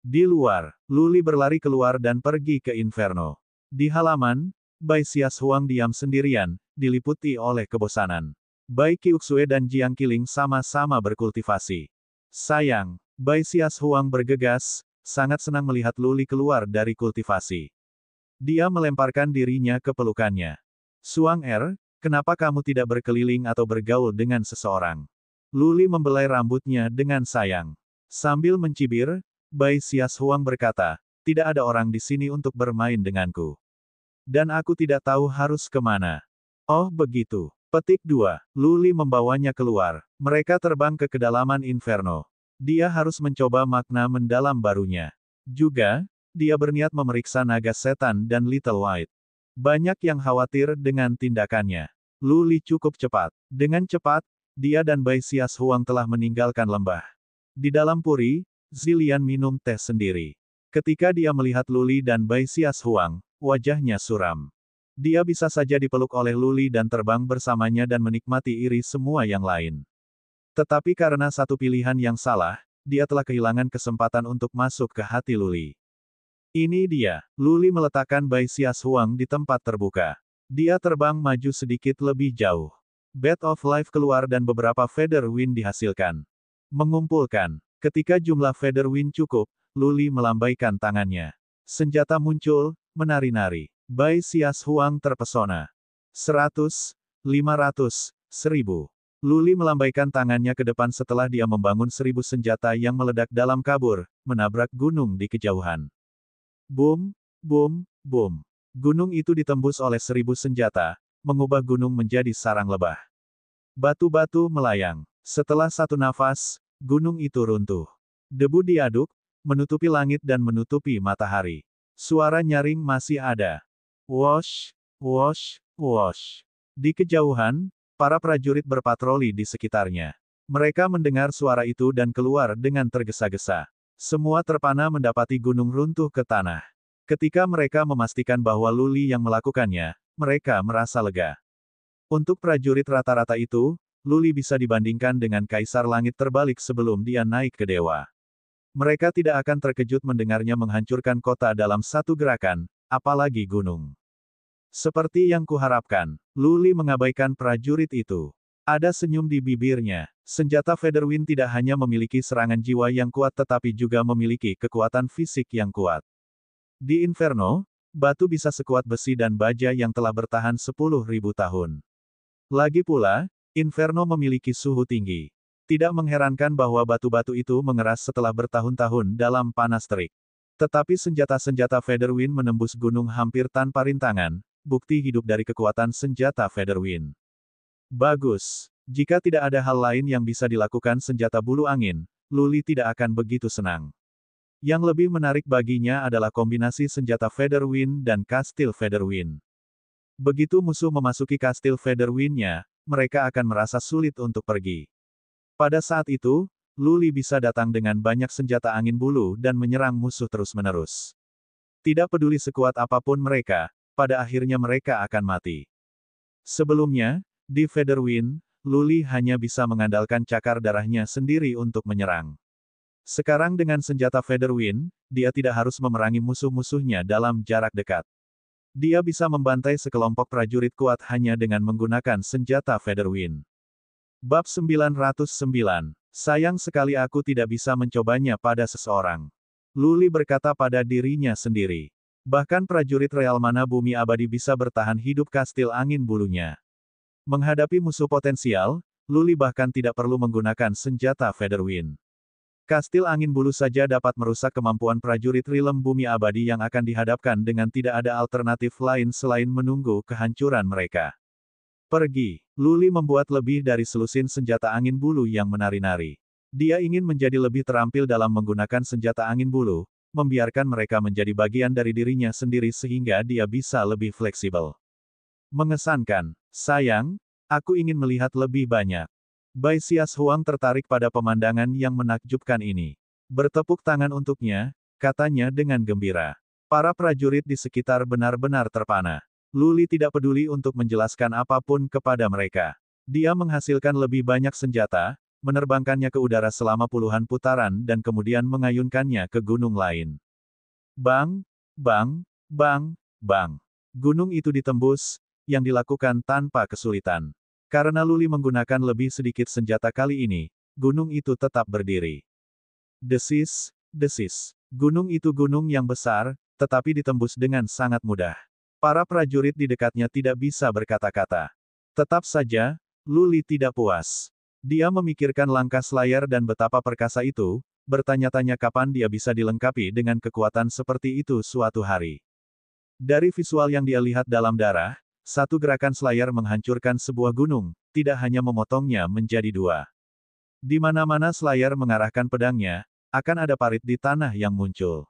Di luar, Luli berlari keluar dan pergi ke Inferno. Di halaman, Bai Xias Huang diam sendirian, diliputi oleh kebosanan. Bai Qiuxue dan Jiang Qiling sama-sama berkultivasi. Sayang, Bai Xias Huang bergegas, sangat senang melihat Luli keluar dari kultivasi. Dia melemparkan dirinya ke pelukannya. Suang kenapa kamu tidak berkeliling atau bergaul dengan seseorang? Luli membelai rambutnya dengan sayang. Sambil mencibir, Bai Xias Huang berkata, tidak ada orang di sini untuk bermain denganku. Dan aku tidak tahu harus kemana. Oh begitu. Petik 2. Luli membawanya keluar. Mereka terbang ke kedalaman Inferno. Dia harus mencoba makna mendalam barunya. Juga, dia berniat memeriksa naga setan dan Little White. Banyak yang khawatir dengan tindakannya. Luli cukup cepat. Dengan cepat, dia dan Bai Xias Huang telah meninggalkan lembah. Di dalam puri, Zilian minum teh sendiri. Ketika dia melihat Luli dan Bai Xias Huang, wajahnya suram. Dia bisa saja dipeluk oleh Luli dan terbang bersamanya dan menikmati iri semua yang lain. Tetapi karena satu pilihan yang salah, dia telah kehilangan kesempatan untuk masuk ke hati Luli. Ini dia. Luli meletakkan Bai Xias Huang di tempat terbuka. Dia terbang maju sedikit lebih jauh. Bat of Life keluar dan beberapa Featherwind dihasilkan. Mengumpulkan. Ketika jumlah Featherwind cukup, Luli melambaikan tangannya. Senjata muncul, menari-nari. Bai Xias Huang terpesona. 100, 500, 1000. Luli melambaikan tangannya ke depan setelah dia membangun 1000 senjata yang meledak dalam kabur, menabrak gunung di kejauhan. Boom, boom, boom. Gunung itu ditembus oleh 1000 senjata, mengubah gunung menjadi sarang lebah. Batu-batu melayang. Setelah satu nafas, gunung itu runtuh. Debu diaduk, menutupi langit dan menutupi matahari. Suara nyaring masih ada. Wosh, wosh, wosh. Di kejauhan, para prajurit berpatroli di sekitarnya. Mereka mendengar suara itu dan keluar dengan tergesa-gesa. Semua terpana mendapati gunung runtuh ke tanah. Ketika mereka memastikan bahwa Luli yang melakukannya, mereka merasa lega. Untuk prajurit rata-rata itu, Luli bisa dibandingkan dengan kaisar langit terbalik sebelum dia naik ke dewa. Mereka tidak akan terkejut mendengarnya menghancurkan kota dalam satu gerakan, apalagi gunung. Seperti yang kuharapkan, Luli mengabaikan prajurit itu. Ada senyum di bibirnya. Senjata Featherwind tidak hanya memiliki serangan jiwa yang kuat tetapi juga memiliki kekuatan fisik yang kuat. Di Inferno, batu bisa sekuat besi dan baja yang telah bertahan 10.000 tahun. Lagi pula, Inferno memiliki suhu tinggi. Tidak mengherankan bahwa batu-batu itu mengeras setelah bertahun-tahun dalam panas terik. Tetapi senjata-senjata Featherwind menembus gunung hampir tanpa rintangan, bukti hidup dari kekuatan senjata Featherwind. Bagus. Jika tidak ada hal lain yang bisa dilakukan senjata bulu angin, Luli tidak akan begitu senang. Yang lebih menarik baginya adalah kombinasi senjata Featherwind dan Kastil Featherwind. Begitu musuh memasuki Kastil Featherwind-nya, mereka akan merasa sulit untuk pergi. Pada saat itu, Luli bisa datang dengan banyak senjata angin bulu dan menyerang musuh terus-menerus. Tidak peduli sekuat apapun mereka, pada akhirnya mereka akan mati. Sebelumnya, di Featherwind, Luli hanya bisa mengandalkan cakar darahnya sendiri untuk menyerang. Sekarang dengan senjata Featherwind, dia tidak harus memerangi musuh-musuhnya dalam jarak dekat. Dia bisa membantai sekelompok prajurit kuat hanya dengan menggunakan senjata Featherwind. Bab 909. Sayang sekali aku tidak bisa mencobanya pada seseorang. Luli berkata pada dirinya sendiri. Bahkan prajurit Real Mana Bumi Abadi bisa bertahan hidup kastil angin bulunya. Menghadapi musuh potensial, Luli bahkan tidak perlu menggunakan senjata Featherwind. Kastil angin bulu saja dapat merusak kemampuan prajurit Realm Bumi Abadi yang akan dihadapkan dengan tidak ada alternatif lain selain menunggu kehancuran mereka. Pergi. Luli membuat lebih dari selusin senjata angin bulu yang menari-nari. Dia ingin menjadi lebih terampil dalam menggunakan senjata angin bulu, membiarkan mereka menjadi bagian dari dirinya sendiri sehingga dia bisa lebih fleksibel. Mengesankan. Sayang, aku ingin melihat lebih banyak. Bai Xias Huang tertarik pada pemandangan yang menakjubkan ini. Bertepuk tangan untuknya, katanya dengan gembira. Para prajurit di sekitar benar-benar terpana. Luli tidak peduli untuk menjelaskan apapun kepada mereka. Dia menghasilkan lebih banyak senjata, menerbangkannya ke udara selama puluhan putaran dan kemudian mengayunkannya ke gunung lain. Bang, bang, bang, bang. Gunung itu ditembus, yang dilakukan tanpa kesulitan. Karena Luli menggunakan lebih sedikit senjata kali ini, gunung itu tetap berdiri. Desis, desis. Gunung itu gunung yang besar, tetapi ditembus dengan sangat mudah. Para prajurit di dekatnya tidak bisa berkata-kata. Tetap saja, Luli tidak puas. Dia memikirkan langkah Slayer dan betapa perkasa itu, bertanya-tanya kapan dia bisa dilengkapi dengan kekuatan seperti itu suatu hari. Dari visual yang dia lihat dalam darah, satu gerakan Slayer menghancurkan sebuah gunung, tidak hanya memotongnya menjadi dua. Di mana-mana Slayer mengarahkan pedangnya, akan ada parit di tanah yang muncul.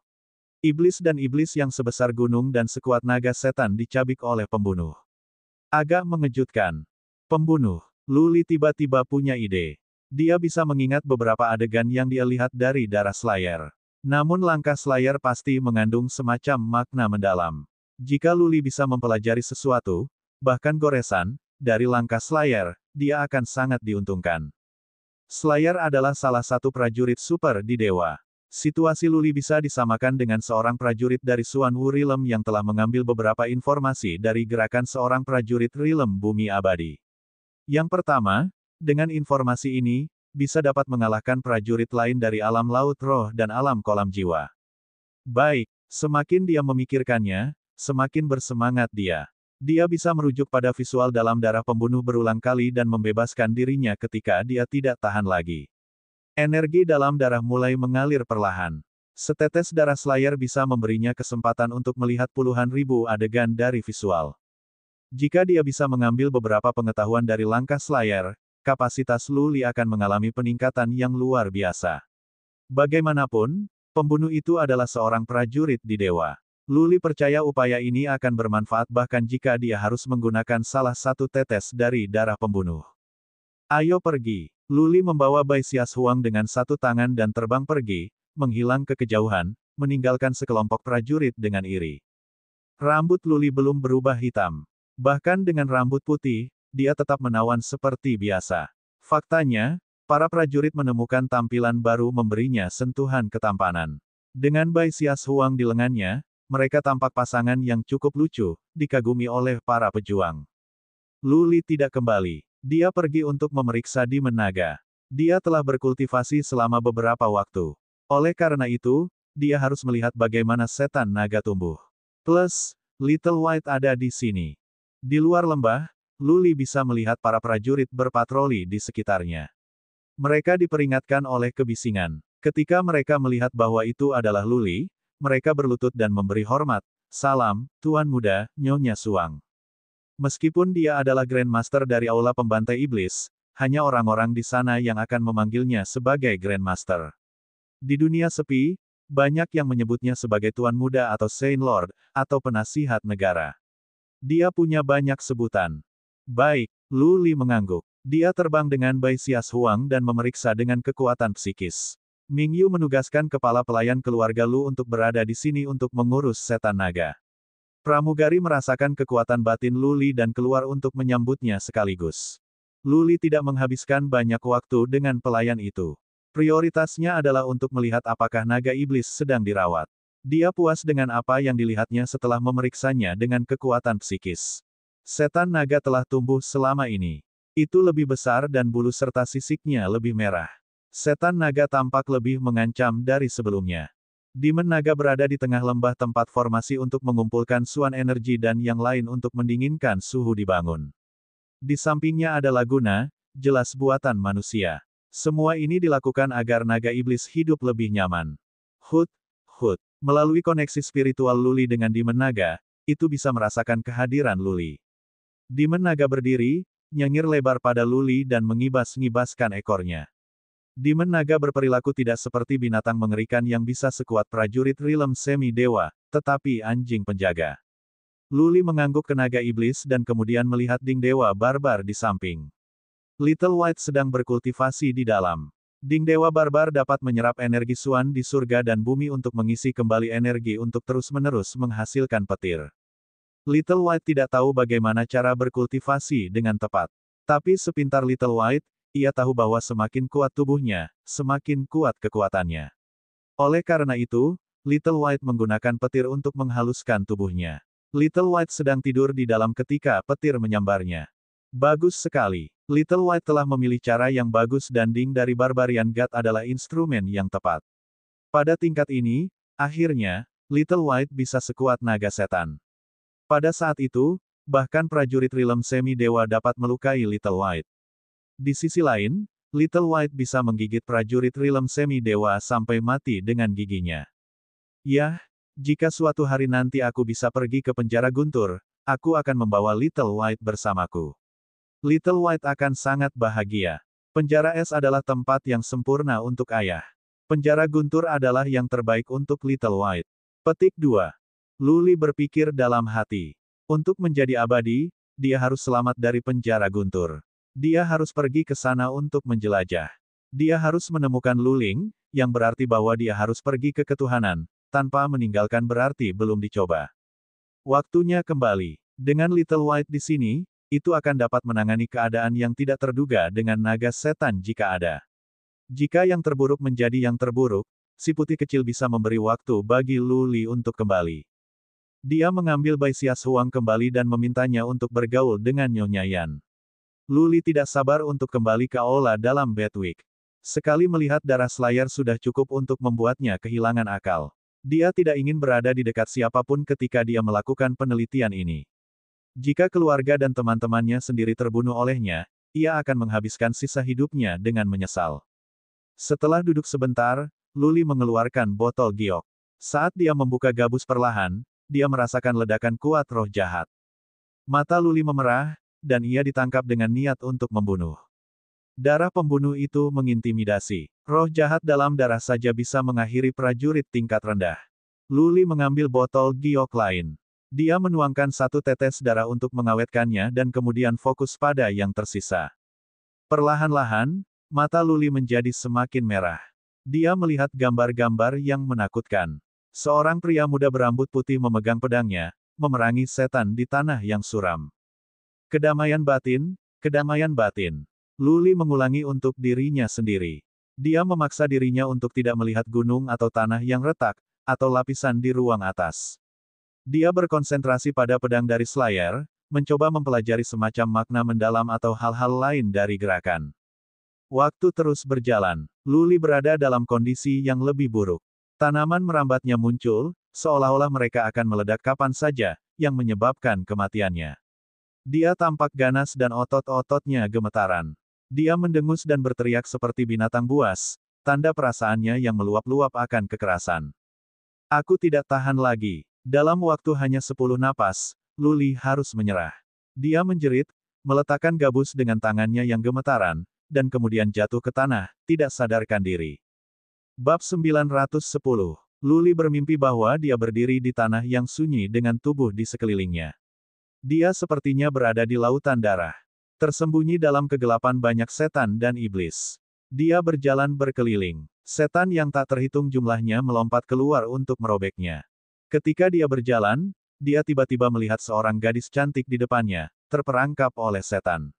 Iblis dan iblis yang sebesar gunung dan sekuat naga setan dicabik oleh pembunuh. Agak mengejutkan. Pembunuh. Luli tiba-tiba punya ide. Dia bisa mengingat beberapa adegan yang dia lihat dari darah Slayer. Namun langkah Slayer pasti mengandung semacam makna mendalam. Jika Luli bisa mempelajari sesuatu, bahkan goresan, dari langkah Slayer, dia akan sangat diuntungkan. Slayer adalah salah satu prajurit super di Dewa. Situasi Luli bisa disamakan dengan seorang prajurit dari Xuan Wu Realm yang telah mengambil beberapa informasi dari gerakan seorang prajurit Realm Bumi Abadi. Yang pertama, dengan informasi ini, bisa dapat mengalahkan prajurit lain dari alam laut roh dan alam kolam jiwa. Baik, semakin dia memikirkannya, semakin bersemangat dia. Dia bisa merujuk pada visual dalam darah pembunuh berulang kali dan membebaskan dirinya ketika dia tidak tahan lagi. Energi dalam darah mulai mengalir perlahan. Setetes darah Slayer bisa memberinya kesempatan untuk melihat puluhan ribu adegan dari visual. Jika dia bisa mengambil beberapa pengetahuan dari langkah Slayer, kapasitas Luli akan mengalami peningkatan yang luar biasa. Bagaimanapun, pembunuh itu adalah seorang prajurit di Dewa. Luli percaya upaya ini akan bermanfaat bahkan jika dia harus menggunakan salah satu tetes dari darah pembunuh. Ayo pergi. Luli membawa Bai Xias Huang dengan satu tangan dan terbang pergi, menghilang ke kejauhan, meninggalkan sekelompok prajurit dengan iri. Rambut Luli belum berubah hitam. Bahkan dengan rambut putih, dia tetap menawan seperti biasa. Faktanya, para prajurit menemukan tampilan baru memberinya sentuhan ketampanan. Dengan Bai Xias Huang di lengannya, mereka tampak pasangan yang cukup lucu, dikagumi oleh para pejuang. Luli tidak kembali. Dia pergi untuk memeriksa Demon Naga. Dia telah berkultivasi selama beberapa waktu. Oleh karena itu, dia harus melihat bagaimana setan naga tumbuh. Plus, Little White ada di sini. Di luar lembah, Luli bisa melihat para prajurit berpatroli di sekitarnya. Mereka diperingatkan oleh kebisingan. Ketika mereka melihat bahwa itu adalah Luli, mereka berlutut dan memberi hormat. Salam, Tuan Muda, Nyonya Suang. Meskipun dia adalah Grandmaster dari Aula Pembantai Iblis, hanya orang-orang di sana yang akan memanggilnya sebagai Grandmaster. Di dunia sepi, banyak yang menyebutnya sebagai Tuan Muda atau Saint Lord, atau penasihat negara. Dia punya banyak sebutan. Baik, Luli mengangguk. Dia terbang dengan Bai Xias Huang dan memeriksa dengan kekuatan psikis. Ming Yu menugaskan kepala pelayan keluarga Lu untuk berada di sini untuk mengurus setan naga. Pramugari merasakan kekuatan batin Luli dan keluar untuk menyambutnya sekaligus. Luli tidak menghabiskan banyak waktu dengan pelayan itu. Prioritasnya adalah untuk melihat apakah naga iblis sedang dirawat. Dia puas dengan apa yang dilihatnya setelah memeriksanya dengan kekuatan psikis. Setan naga telah tumbuh selama ini. Itu lebih besar dan bulu serta sisiknya lebih merah. Setan naga tampak lebih mengancam dari sebelumnya. Demon Naga berada di tengah lembah tempat formasi untuk mengumpulkan suan energi dan yang lain untuk mendinginkan suhu dibangun. Di sampingnya ada laguna, jelas buatan manusia. Semua ini dilakukan agar naga iblis hidup lebih nyaman. Hut. Melalui koneksi spiritual Luli dengan Demon Naga, itu bisa merasakan kehadiran Luli. Demon Naga berdiri, nyengir lebar pada Luli dan mengibas-ngibaskan ekornya. Demon Naga berperilaku tidak seperti binatang mengerikan yang bisa sekuat prajurit Realm Semi-Dewa, tetapi anjing penjaga. Luli mengangguk ke naga iblis dan kemudian melihat Ding Dewa Barbar di samping. Little White sedang berkultivasi di dalam. Ding Dewa Barbar dapat menyerap energi suan di surga dan bumi untuk mengisi kembali energi untuk terus-menerus menghasilkan petir. Little White tidak tahu bagaimana cara berkultivasi dengan tepat. Tapi sepintar Little White, ia tahu bahwa semakin kuat tubuhnya, semakin kuat kekuatannya. Oleh karena itu, Little White menggunakan petir untuk menghaluskan tubuhnya. Little White sedang tidur di dalam ketika petir menyambarnya. Bagus sekali. Little White telah memilih cara yang bagus dan Ding dari Barbarian God adalah instrumen yang tepat. Pada tingkat ini, akhirnya, Little White bisa sekuat naga setan. Pada saat itu, bahkan prajurit Realm Semi-Dewa dapat melukai Little White. Di sisi lain, Little White bisa menggigit prajurit Realm Semi-Dewa sampai mati dengan giginya. Yah, jika suatu hari nanti aku bisa pergi ke penjara guntur, aku akan membawa Little White bersamaku. Little White akan sangat bahagia. Penjara es adalah tempat yang sempurna untuk ayah. Penjara guntur adalah yang terbaik untuk Little White. Petik 2. Luli berpikir dalam hati. Untuk menjadi abadi, dia harus selamat dari penjara guntur. Dia harus pergi ke sana untuk menjelajah. Dia harus menemukan Luling, yang berarti bahwa dia harus pergi ke ketuhanan, tanpa meninggalkan berarti belum dicoba. Waktunya kembali. Dengan Little White di sini, itu akan dapat menangani keadaan yang tidak terduga dengan naga setan jika ada. Jika yang terburuk menjadi yang terburuk, si putih kecil bisa memberi waktu bagi Luli untuk kembali. Dia mengambil Bai Xias Huang kembali dan memintanya untuk bergaul dengan Nyonya Yan. Luli tidak sabar untuk kembali ke aula dalam Bedwick. Sekali melihat darah Slayer sudah cukup untuk membuatnya kehilangan akal. Dia tidak ingin berada di dekat siapapun ketika dia melakukan penelitian ini. Jika keluarga dan teman-temannya sendiri terbunuh olehnya, ia akan menghabiskan sisa hidupnya dengan menyesal. Setelah duduk sebentar, Luli mengeluarkan botol giok. Saat dia membuka gabus perlahan, dia merasakan ledakan kuat roh jahat. Mata Luli memerah, dan ia ditangkap dengan niat untuk membunuh. Darah pembunuh itu mengintimidasi. Roh jahat dalam darah saja bisa mengakhiri prajurit tingkat rendah. Luli mengambil botol giok lain. Dia menuangkan satu tetes darah untuk mengawetkannya dan kemudian fokus pada yang tersisa. Perlahan-lahan, Mata Luli menjadi semakin merah. Dia melihat gambar-gambar yang menakutkan. Seorang pria muda berambut putih memegang pedangnya, memerangi setan di tanah yang suram. Kedamaian batin, kedamaian batin. Luli mengulangi untuk dirinya sendiri. Dia memaksa dirinya untuk tidak melihat gunung atau tanah yang retak, atau lapisan di ruang atas. Dia berkonsentrasi pada pedang dari Slayer, mencoba mempelajari semacam makna mendalam atau hal-hal lain dari gerakan. Waktu terus berjalan. Luli berada dalam kondisi yang lebih buruk. Tanaman merambatnya muncul, seolah-olah mereka akan meledak kapan saja, yang menyebabkan kematiannya. Dia tampak ganas dan otot-ototnya gemetaran. Dia mendengus dan berteriak seperti binatang buas, tanda perasaannya yang meluap-luap akan kekerasan. Aku tidak tahan lagi. Dalam waktu hanya 10 napas, Luli harus menyerah. Dia menjerit, meletakkan gabus dengan tangannya yang gemetaran, dan kemudian jatuh ke tanah, tidak sadarkan diri. Bab 910. Luli bermimpi bahwa dia berdiri di tanah yang sunyi dengan tubuh di sekelilingnya. Dia sepertinya berada di lautan darah. Tersembunyi dalam kegelapan banyak setan dan iblis. Dia berjalan berkeliling. Setan yang tak terhitung jumlahnya melompat keluar untuk merobeknya. Ketika dia berjalan, dia tiba-tiba melihat seorang gadis cantik di depannya, terperangkap oleh setan.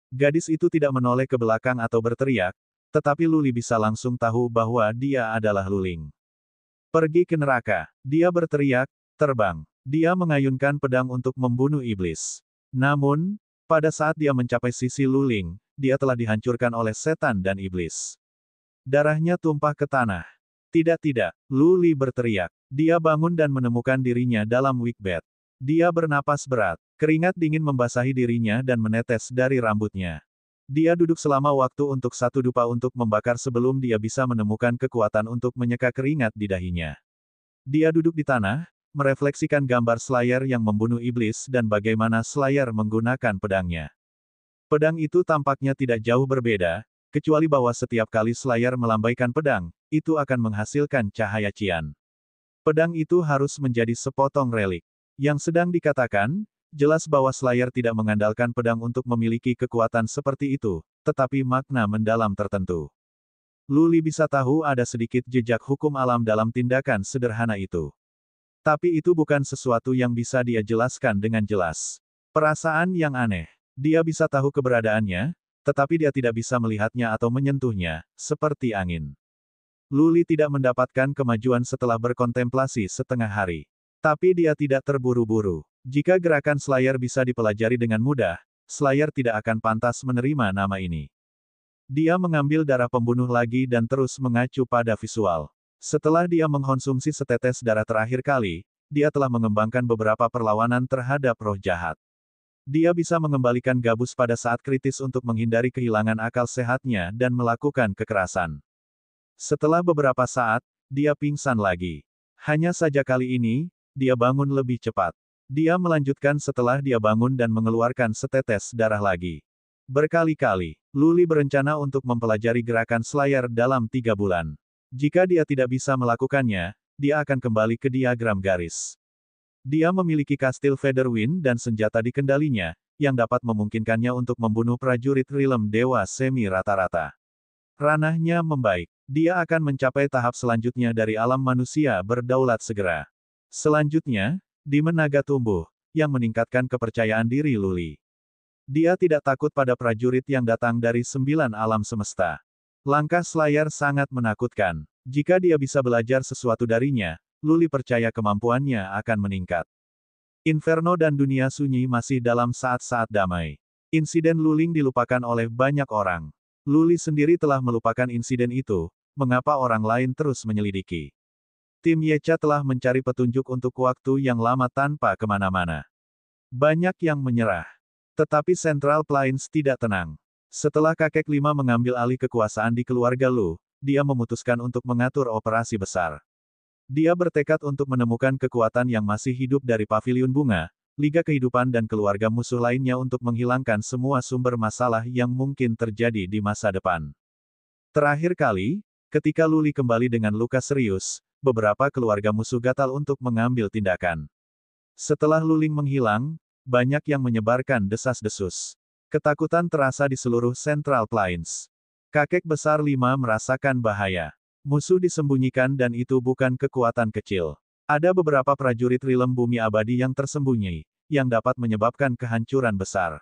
Gadis itu tidak menoleh ke belakang atau berteriak, tetapi Luli bisa langsung tahu bahwa dia adalah Luling. Pergi ke neraka. Dia berteriak, terbang. Dia mengayunkan pedang untuk membunuh iblis. Namun, pada saat dia mencapai sisi Luling, dia telah dihancurkan oleh setan dan iblis. Darahnya tumpah ke tanah. Tidak, Luli berteriak. Dia bangun dan menemukan dirinya dalam wikbed. Dia bernapas berat. Keringat dingin membasahi dirinya dan menetes dari rambutnya. Dia duduk selama waktu untuk satu dupa untuk membakar sebelum dia bisa menemukan kekuatan untuk menyeka keringat di dahinya. Dia duduk di tanah, merefleksikan gambar Slayer yang membunuh iblis dan bagaimana Slayer menggunakan pedangnya. Pedang itu tampaknya tidak jauh berbeda, kecuali bahwa setiap kali Slayer melambaikan pedang, itu akan menghasilkan cahaya cian. Pedang itu harus menjadi sepotong relik. Yang sedang dikatakan, jelas bahwa Slayer tidak mengandalkan pedang untuk memiliki kekuatan seperti itu, tetapi makna mendalam tertentu. Luli bisa tahu ada sedikit jejak hukum alam dalam tindakan sederhana itu. Tapi itu bukan sesuatu yang bisa dia jelaskan dengan jelas. Perasaan yang aneh. Dia bisa tahu keberadaannya, tetapi dia tidak bisa melihatnya atau menyentuhnya, seperti angin. Luli tidak mendapatkan kemajuan setelah berkontemplasi setengah hari. Tapi dia tidak terburu-buru. Jika gerakan Slayer bisa dipelajari dengan mudah, Slayer tidak akan pantas menerima nama ini. Dia mengambil darah pembunuh lagi dan terus mengacu pada visual. Setelah dia mengkonsumsi setetes darah terakhir kali, dia telah mengembangkan beberapa perlawanan terhadap roh jahat. Dia bisa mengembalikan gabus pada saat kritis untuk menghindari kehilangan akal sehatnya dan melakukan kekerasan. Setelah beberapa saat, dia pingsan lagi. Hanya saja kali ini, dia bangun lebih cepat. Dia melanjutkan setelah dia bangun dan mengeluarkan setetes darah lagi. Berkali-kali, Luli berencana untuk mempelajari gerakan Slayer dalam 3 bulan. Jika dia tidak bisa melakukannya, dia akan kembali ke diagram garis. Dia memiliki kastil Featherwind dan senjata di kendalinya, yang dapat memungkinkannya untuk membunuh prajurit Realm Dewa Semi rata-rata. Ranahnya membaik. Dia akan mencapai tahap selanjutnya dari alam manusia berdaulat segera. Selanjutnya, Demon Naga tumbuh, yang meningkatkan kepercayaan diri Luli. Dia tidak takut pada prajurit yang datang dari 9 alam semesta. Langkah Slayer sangat menakutkan. Jika dia bisa belajar sesuatu darinya, Luli percaya kemampuannya akan meningkat. Inferno dan dunia sunyi masih dalam saat-saat damai. Insiden Luling dilupakan oleh banyak orang. Luli sendiri telah melupakan insiden itu, mengapa orang lain terus menyelidiki. Tim Yecha telah mencari petunjuk untuk waktu yang lama tanpa kemana-mana. Banyak yang menyerah. Tetapi Central Plains tidak tenang. Setelah kakek lima mengambil alih kekuasaan di keluarga Lu, dia memutuskan untuk mengatur operasi besar. Dia bertekad untuk menemukan kekuatan yang masih hidup dari Paviliun Bunga, Liga Kehidupan dan keluarga musuh lainnya untuk menghilangkan semua sumber masalah yang mungkin terjadi di masa depan. Terakhir kali, ketika Luli kembali dengan luka serius, beberapa keluarga musuh gatal untuk mengambil tindakan. Setelah Luling menghilang, banyak yang menyebarkan desas-desus. Ketakutan terasa di seluruh Central Plains. Kakek besar 5 merasakan bahaya. Musuh disembunyikan dan itu bukan kekuatan kecil. Ada beberapa prajurit rilem bumi abadi yang tersembunyi, yang dapat menyebabkan kehancuran besar.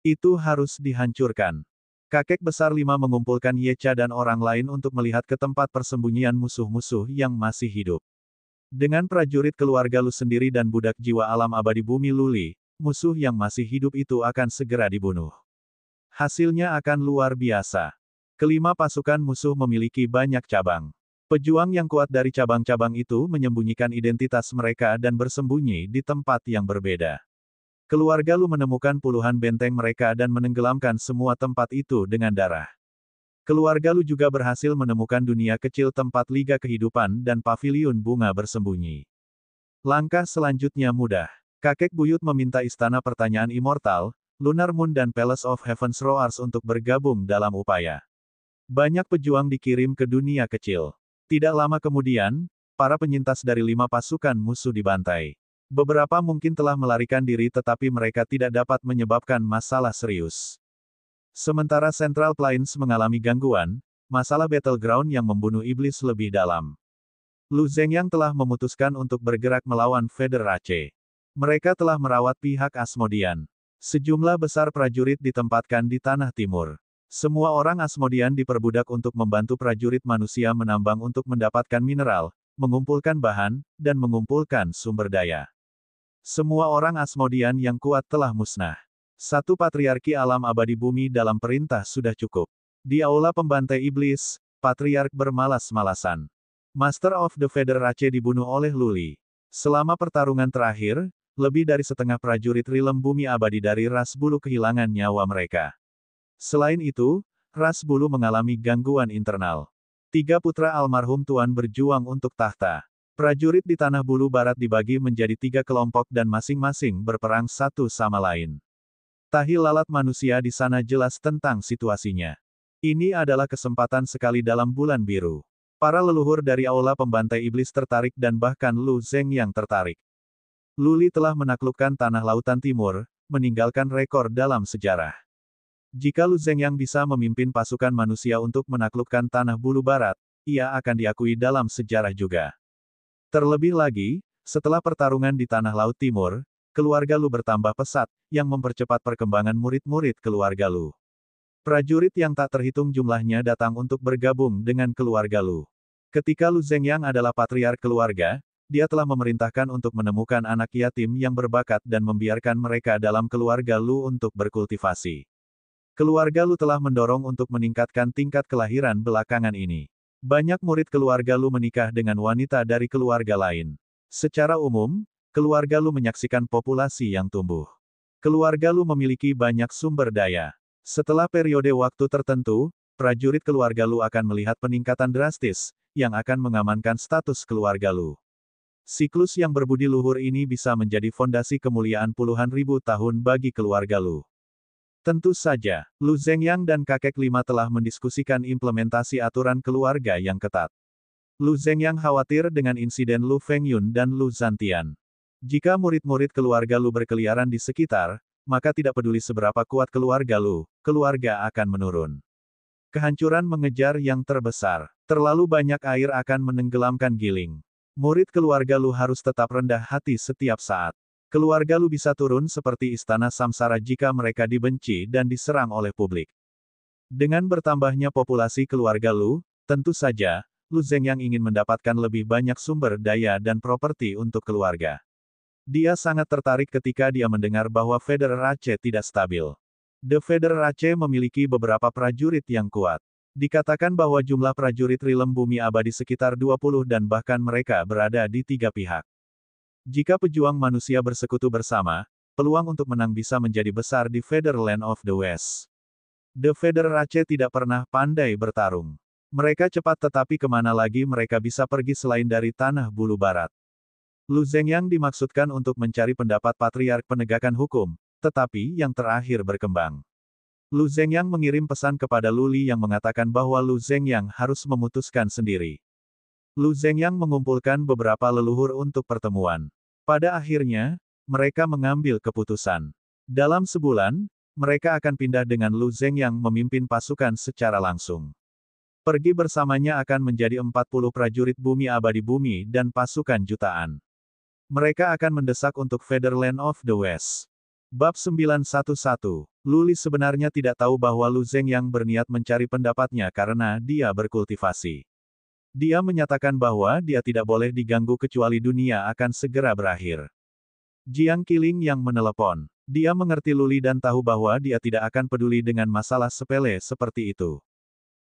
Itu harus dihancurkan. Kakek besar 5 mengumpulkan Yecha dan orang lain untuk melihat ke tempat persembunyian musuh-musuh yang masih hidup. Dengan prajurit keluarga Lu sendiri dan budak jiwa alam abadi bumi Luli, musuh yang masih hidup itu akan segera dibunuh. Hasilnya akan luar biasa. Kelima pasukan musuh memiliki banyak cabang. Pejuang yang kuat dari cabang-cabang itu menyembunyikan identitas mereka dan bersembunyi di tempat yang berbeda. Keluarga Lu menemukan puluhan benteng mereka dan menenggelamkan semua tempat itu dengan darah. Keluarga Lu juga berhasil menemukan dunia kecil tempat liga kehidupan dan paviliun bunga bersembunyi. Langkah selanjutnya mudah. Kakek buyut meminta Istana Pertanyaan Immortal, Lunar Moon dan Palace of Heaven's Roars untuk bergabung dalam upaya. Banyak pejuang dikirim ke dunia kecil. Tidak lama kemudian, para penyintas dari 5 pasukan musuh dibantai. Beberapa mungkin telah melarikan diri tetapi mereka tidak dapat menyebabkan masalah serius. Sementara Central Plains mengalami gangguan, masalah battleground yang membunuh iblis lebih dalam. Lu Zhengyang telah memutuskan untuk bergerak melawan Federace. Mereka telah merawat pihak Asmodean. Sejumlah besar prajurit ditempatkan di tanah timur. Semua orang Asmodean diperbudak untuk membantu prajurit manusia menambang untuk mendapatkan mineral, mengumpulkan bahan, dan mengumpulkan sumber daya. Semua orang Asmodean yang kuat telah musnah. Satu patriarki alam abadi bumi dalam perintah sudah cukup. Di aula pembantai iblis, patriark bermalas-malasan. Master of the Federace dibunuh oleh Luli. Selama pertarungan terakhir, lebih dari setengah prajurit rilem bumi abadi dari ras bulu kehilangan nyawa mereka. Selain itu, ras bulu mengalami gangguan internal. 3 putra almarhum Tuan berjuang untuk tahta. Prajurit di Tanah Bulu Barat dibagi menjadi 3 kelompok dan masing-masing berperang satu sama lain. Tahi lalat manusia di sana jelas tentang situasinya. Ini adalah kesempatan sekali dalam bulan biru. Para leluhur dari aula pembantai iblis tertarik dan bahkan Lu Zhengyang tertarik. Luli telah menaklukkan Tanah Lautan Timur, meninggalkan rekor dalam sejarah. Jika Lu Zhengyang bisa memimpin pasukan manusia untuk menaklukkan Tanah Bulu Barat, ia akan diakui dalam sejarah juga. Terlebih lagi, setelah pertarungan di Tanah Laut Timur, keluarga Lu bertambah pesat, yang mempercepat perkembangan murid-murid keluarga Lu. Prajurit yang tak terhitung jumlahnya datang untuk bergabung dengan keluarga Lu. Ketika Lu Zhengyang adalah patriark keluarga, dia telah memerintahkan untuk menemukan anak yatim yang berbakat dan membiarkan mereka dalam keluarga Lu untuk berkultivasi. Keluarga Lu telah mendorong untuk meningkatkan tingkat kelahiran belakangan ini. Banyak murid keluarga Lu menikah dengan wanita dari keluarga lain. Secara umum, keluarga Lu menyaksikan populasi yang tumbuh. Keluarga Lu memiliki banyak sumber daya. Setelah periode waktu tertentu, prajurit keluarga Lu akan melihat peningkatan drastis, yang akan mengamankan status keluarga Lu. Siklus yang berbudi luhur ini bisa menjadi fondasi kemuliaan puluhan ribu tahun bagi keluarga Lu. Tentu saja, Lu Zhengyang dan kakek 5 telah mendiskusikan implementasi aturan keluarga yang ketat. Lu Zhengyang khawatir dengan insiden Lu Fengyun dan Lu Zantian. Jika murid-murid keluarga Lu berkeliaran di sekitar, maka tidak peduli seberapa kuat keluarga Lu, keluarga akan menurun. Kehancuran mengejar yang terbesar. Terlalu banyak air akan menenggelamkan Giling. Murid keluarga Lu harus tetap rendah hati setiap saat. Keluarga Lu bisa turun seperti istana samsara jika mereka dibenci dan diserang oleh publik. Dengan bertambahnya populasi keluarga Lu, tentu saja, Lu Zhengyang ingin mendapatkan lebih banyak sumber daya dan properti untuk keluarga. Dia sangat tertarik ketika dia mendengar bahwa Federace tidak stabil. The Federace memiliki beberapa prajurit yang kuat. Dikatakan bahwa jumlah prajurit rilem bumi abadi sekitar 20 dan bahkan mereka berada di 3 pihak. Jika pejuang manusia bersekutu bersama, peluang untuk menang bisa menjadi besar di Federland of the West. The Federace tidak pernah pandai bertarung. Mereka cepat tetapi kemana lagi mereka bisa pergi selain dari Tanah Bulu Barat. Lu Zhengyang dimaksudkan untuk mencari pendapat patriark penegakan hukum, tetapi yang terakhir berkembang. Lu Zhengyang mengirim pesan kepada Luli yang mengatakan bahwa Lu Zhengyang harus memutuskan sendiri. Lu Zhengyang mengumpulkan beberapa leluhur untuk pertemuan. Pada akhirnya, mereka mengambil keputusan. Dalam sebulan, mereka akan pindah dengan Lu Zeng yang memimpin pasukan secara langsung. Pergi bersamanya akan menjadi 40 prajurit bumi abadi bumi dan pasukan jutaan. Mereka akan mendesak untuk Fatherland of the West. Bab 911. Lu Li sebenarnya tidak tahu bahwa Lu Zeng yang berniat mencari pendapatnya karena dia berkultivasi. Dia menyatakan bahwa dia tidak boleh diganggu kecuali dunia akan segera berakhir. Jiang Qiling yang menelepon. Dia mengerti Lu Li dan tahu bahwa dia tidak akan peduli dengan masalah sepele seperti itu.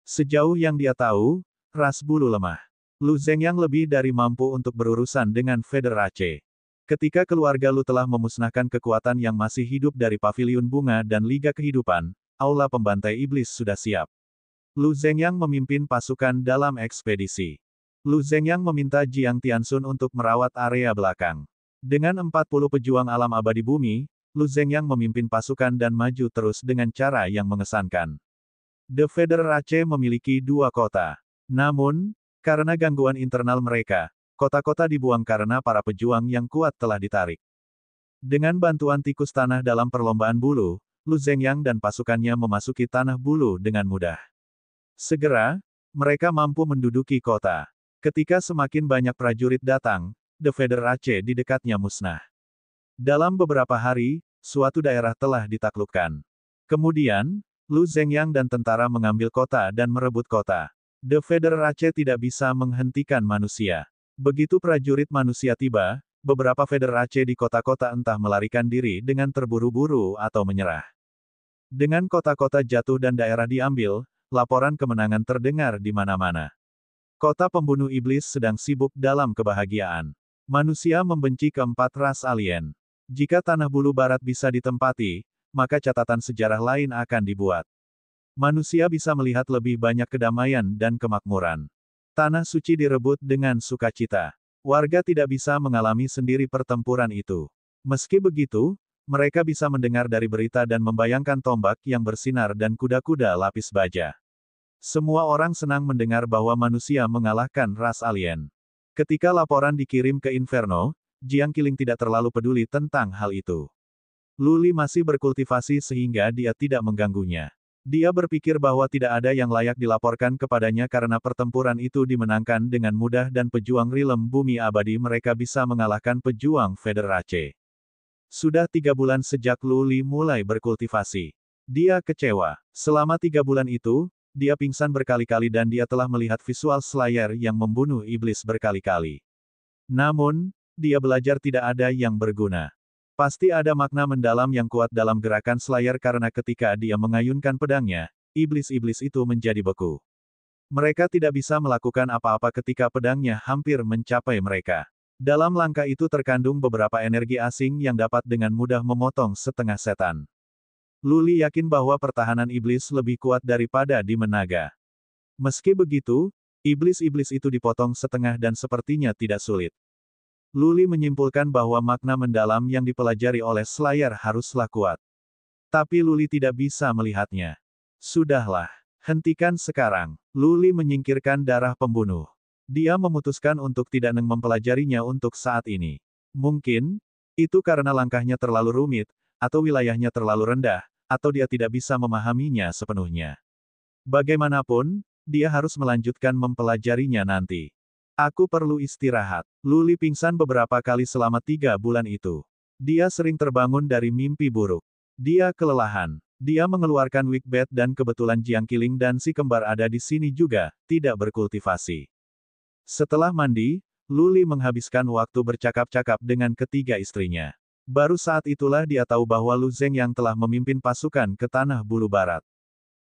Sejauh yang dia tahu, ras bulu lemah. Lu Zeng yang lebih dari mampu untuk berurusan dengan Federace. Ketika keluarga Lu telah memusnahkan kekuatan yang masih hidup dari Paviliun Bunga dan Liga Kehidupan, Aula Pembantai Iblis sudah siap. Lu Zeng yang memimpin pasukan dalam ekspedisi. Lu Zeng yang meminta Jiang Tianxun untuk merawat area belakang. Dengan 40 pejuang alam abadi bumi, Lu Zeng yang memimpin pasukan dan maju terus dengan cara yang mengesankan. The Federace memiliki 2 kota. Namun, karena gangguan internal mereka, kota-kota dibuang karena para pejuang yang kuat telah ditarik. Dengan bantuan tikus tanah dalam perlombaan bulu, Lu Zhengyang dan pasukannya memasuki tanah bulu dengan mudah. Segera, mereka mampu menduduki kota. Ketika semakin banyak prajurit datang, The Federace di dekatnya musnah. Dalam beberapa hari, suatu daerah telah ditaklukkan. Kemudian, Lu Zhengyang dan tentara mengambil kota dan merebut kota. The Federace tidak bisa menghentikan manusia. Begitu prajurit manusia tiba, beberapa Federace di kota-kota entah melarikan diri dengan terburu-buru atau menyerah. Dengan kota-kota jatuh dan daerah diambil, laporan kemenangan terdengar di mana-mana. Kota pembunuh iblis sedang sibuk dalam kebahagiaan. Manusia membenci keempat ras alien. Jika tanah bulu barat bisa ditempati, maka catatan sejarah lain akan dibuat. Manusia bisa melihat lebih banyak kedamaian dan kemakmuran. Tanah suci direbut dengan sukacita. Warga tidak bisa mengalami sendiri pertempuran itu. Meski begitu, mereka bisa mendengar dari berita dan membayangkan tombak yang bersinar dan kuda-kuda lapis baja. Semua orang senang mendengar bahwa manusia mengalahkan ras alien. Ketika laporan dikirim ke Inferno, Jiang Qiling tidak terlalu peduli tentang hal itu. Lu Li masih berkultivasi sehingga dia tidak mengganggunya. Dia berpikir bahwa tidak ada yang layak dilaporkan kepadanya karena pertempuran itu dimenangkan dengan mudah dan pejuang Rilem Bumi Abadi mereka bisa mengalahkan pejuang Federace. Sudah 3 bulan sejak Lu Li mulai berkultivasi. Dia kecewa. Selama 3 bulan itu, dia pingsan berkali-kali dan dia telah melihat visual Slayer yang membunuh iblis berkali-kali. Namun, dia belajar tidak ada yang berguna. Pasti ada makna mendalam yang kuat dalam gerakan Slayer karena ketika dia mengayunkan pedangnya, iblis-iblis itu menjadi beku. Mereka tidak bisa melakukan apa-apa ketika pedangnya hampir mencapai mereka. Dalam langkah itu terkandung beberapa energi asing yang dapat dengan mudah memotong setengah setan. Lu Li yakin bahwa pertahanan iblis lebih kuat daripada Demon Naga. Meski begitu, iblis-iblis itu dipotong setengah dan sepertinya tidak sulit. Lu Li menyimpulkan bahwa makna mendalam yang dipelajari oleh Slayer haruslah kuat. Tapi Lu Li tidak bisa melihatnya. Sudahlah, hentikan sekarang. Lu Li menyingkirkan darah pembunuh. Dia memutuskan untuk tidak mempelajarinya untuk saat ini. Mungkin, itu karena langkahnya terlalu rumit, atau wilayahnya terlalu rendah, atau dia tidak bisa memahaminya sepenuhnya. Bagaimanapun, dia harus melanjutkan mempelajarinya nanti. Aku perlu istirahat. Lu Li pingsan beberapa kali selama 3 bulan itu. Dia sering terbangun dari mimpi buruk. Dia kelelahan. Dia mengeluarkan Wickbat dan kebetulan Jiang Qiling dan si kembar ada di sini juga, tidak berkultivasi. Setelah mandi, Lu Li menghabiskan waktu bercakap-cakap dengan ketiga istrinya. Baru saat itulah dia tahu bahwa Lu Zeng yang telah memimpin pasukan ke tanah bulu barat.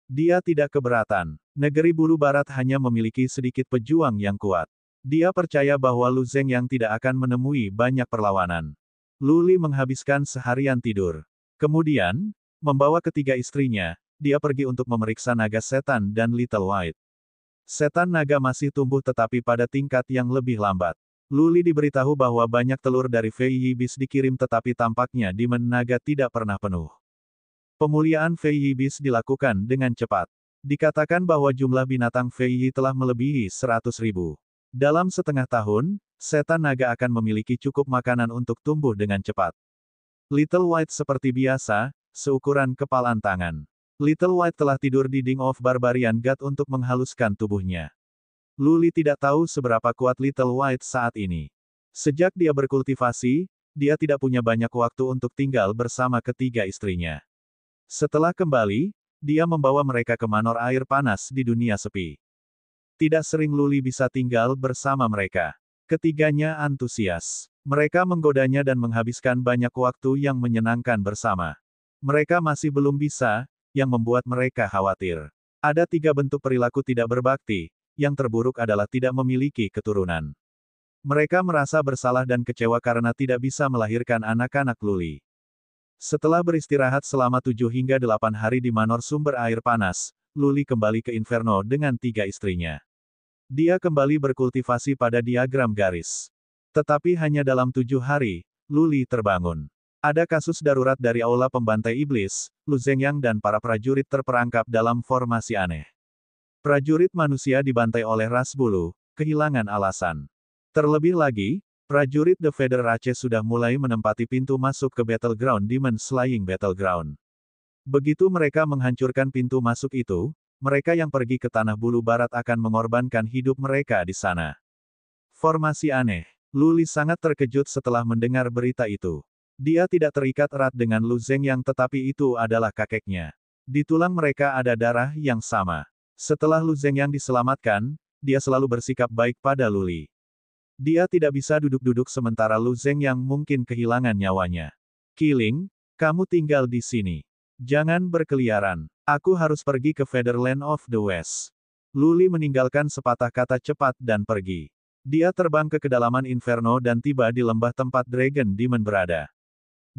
Dia tidak keberatan. Negeri bulu barat hanya memiliki sedikit pejuang yang kuat. Dia percaya bahwa Lu Zeng yang tidak akan menemui banyak perlawanan. Lu Li menghabiskan seharian tidur. Kemudian, membawa ketiga istrinya, dia pergi untuk memeriksa naga setan dan Little White. Setan naga masih tumbuh tetapi pada tingkat yang lebih lambat. Lu Li diberitahu bahwa banyak telur dari Fei Yibis dikirim tetapi tampaknya Demon Naga tidak pernah penuh. Pemuliaan Fei Yibis dilakukan dengan cepat. Dikatakan bahwa jumlah binatang Fei Yi telah melebihi 100.000. Dalam setengah tahun, setan naga akan memiliki cukup makanan untuk tumbuh dengan cepat. Little White seperti biasa, seukuran kepalan tangan. Little White telah tidur di Ding of Barbarian God untuk menghaluskan tubuhnya. Luli tidak tahu seberapa kuat Little White saat ini. Sejak dia berkultivasi, dia tidak punya banyak waktu untuk tinggal bersama ketiga istrinya. Setelah kembali, dia membawa mereka ke manor air panas di dunia sepi. Tidak sering Luli bisa tinggal bersama mereka. Ketiganya antusias. Mereka menggodanya dan menghabiskan banyak waktu yang menyenangkan bersama. Mereka masih belum bisa, yang membuat mereka khawatir. Ada 3 bentuk perilaku tidak berbakti, yang terburuk adalah tidak memiliki keturunan. Mereka merasa bersalah dan kecewa karena tidak bisa melahirkan anak-anak Luli. Setelah beristirahat selama 7 hingga 8 hari di manor sumber air panas, Luli kembali ke Inferno dengan 3 istrinya. Dia kembali berkultivasi pada diagram garis. Tetapi hanya dalam 7 hari, Luli terbangun. Ada kasus darurat dari Aula Pembantai Iblis, Lu Zhengyang dan para prajurit terperangkap dalam formasi aneh. Prajurit manusia dibantai oleh ras bulu, kehilangan alasan. Terlebih lagi, prajurit The Feather Rache sudah mulai menempati pintu masuk ke Battleground Demon Slaying Battleground. Begitu mereka menghancurkan pintu masuk itu, mereka yang pergi ke Tanah Bulu Barat akan mengorbankan hidup mereka di sana. Formasi aneh. Luli sangat terkejut setelah mendengar berita itu. Dia tidak terikat erat dengan Lu Zhengyang tetapi itu adalah kakeknya. Di tulang mereka ada darah yang sama. Setelah Lu Zhengyang diselamatkan, dia selalu bersikap baik pada Luli. Dia tidak bisa duduk-duduk sementara Lu Zhengyang mungkin kehilangan nyawanya. Qiling, kamu tinggal di sini. Jangan berkeliaran. Aku harus pergi ke Featherland of the West. Luli meninggalkan sepatah kata cepat dan pergi. Dia terbang ke kedalaman Inferno dan tiba di lembah tempat Dragon Demon berada.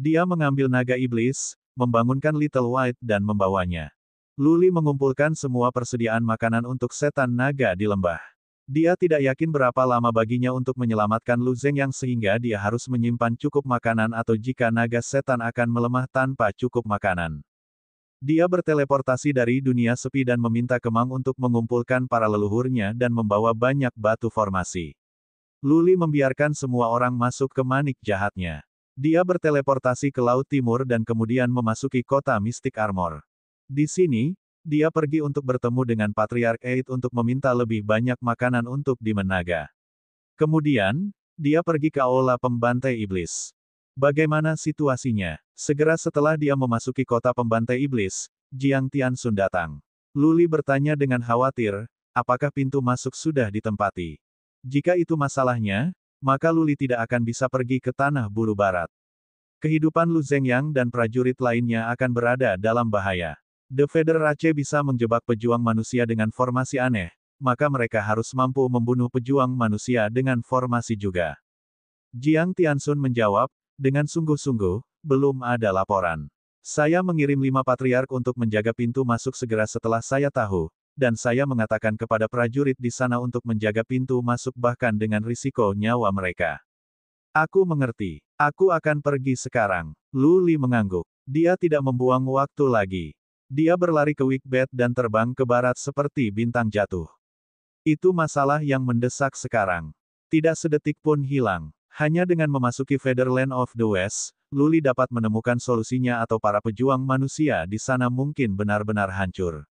Dia mengambil naga iblis, membangunkan Little White dan membawanya. Luli mengumpulkan semua persediaan makanan untuk setan naga di lembah. Dia tidak yakin berapa lama baginya untuk menyelamatkan Lu Zhengyang sehingga dia harus menyimpan cukup makanan atau jika naga setan akan melemah tanpa cukup makanan. Dia berteleportasi dari dunia sepi dan meminta Kemang untuk mengumpulkan para leluhurnya dan membawa banyak batu formasi. Luli membiarkan semua orang masuk ke manik jahatnya. Dia berteleportasi ke Laut Timur dan kemudian memasuki kota Mystic Armor. Di sini, dia pergi untuk bertemu dengan Patriarch Eid untuk meminta lebih banyak makanan untuk Demon Naga. Kemudian, dia pergi ke Aula Pembantai Iblis. Bagaimana situasinya? Segera setelah dia memasuki kota Pembantai Iblis, Jiang Tianxun datang. Luli bertanya dengan khawatir, apakah pintu masuk sudah ditempati? Jika itu masalahnya, maka Luli tidak akan bisa pergi ke Tanah Bulu Barat. Kehidupan Lu Zhengyang dan prajurit lainnya akan berada dalam bahaya. The Feather Rache bisa menjebak pejuang manusia dengan formasi aneh, maka mereka harus mampu membunuh pejuang manusia dengan formasi juga. Jiang Tianxun menjawab, dengan sungguh-sungguh, belum ada laporan. Saya mengirim 5 patriark untuk menjaga pintu masuk segera setelah saya tahu, dan saya mengatakan kepada prajurit di sana untuk menjaga pintu masuk bahkan dengan risiko nyawa mereka. Aku mengerti. Aku akan pergi sekarang. Luli mengangguk. Dia tidak membuang waktu lagi. Dia berlari ke Wigbet dan terbang ke barat seperti bintang jatuh. Itu masalah yang mendesak sekarang. Tidak sedetik pun hilang. Hanya dengan memasuki Featherland of the West, Luli dapat menemukan solusinya atau para pejuang manusia di sana mungkin benar-benar hancur.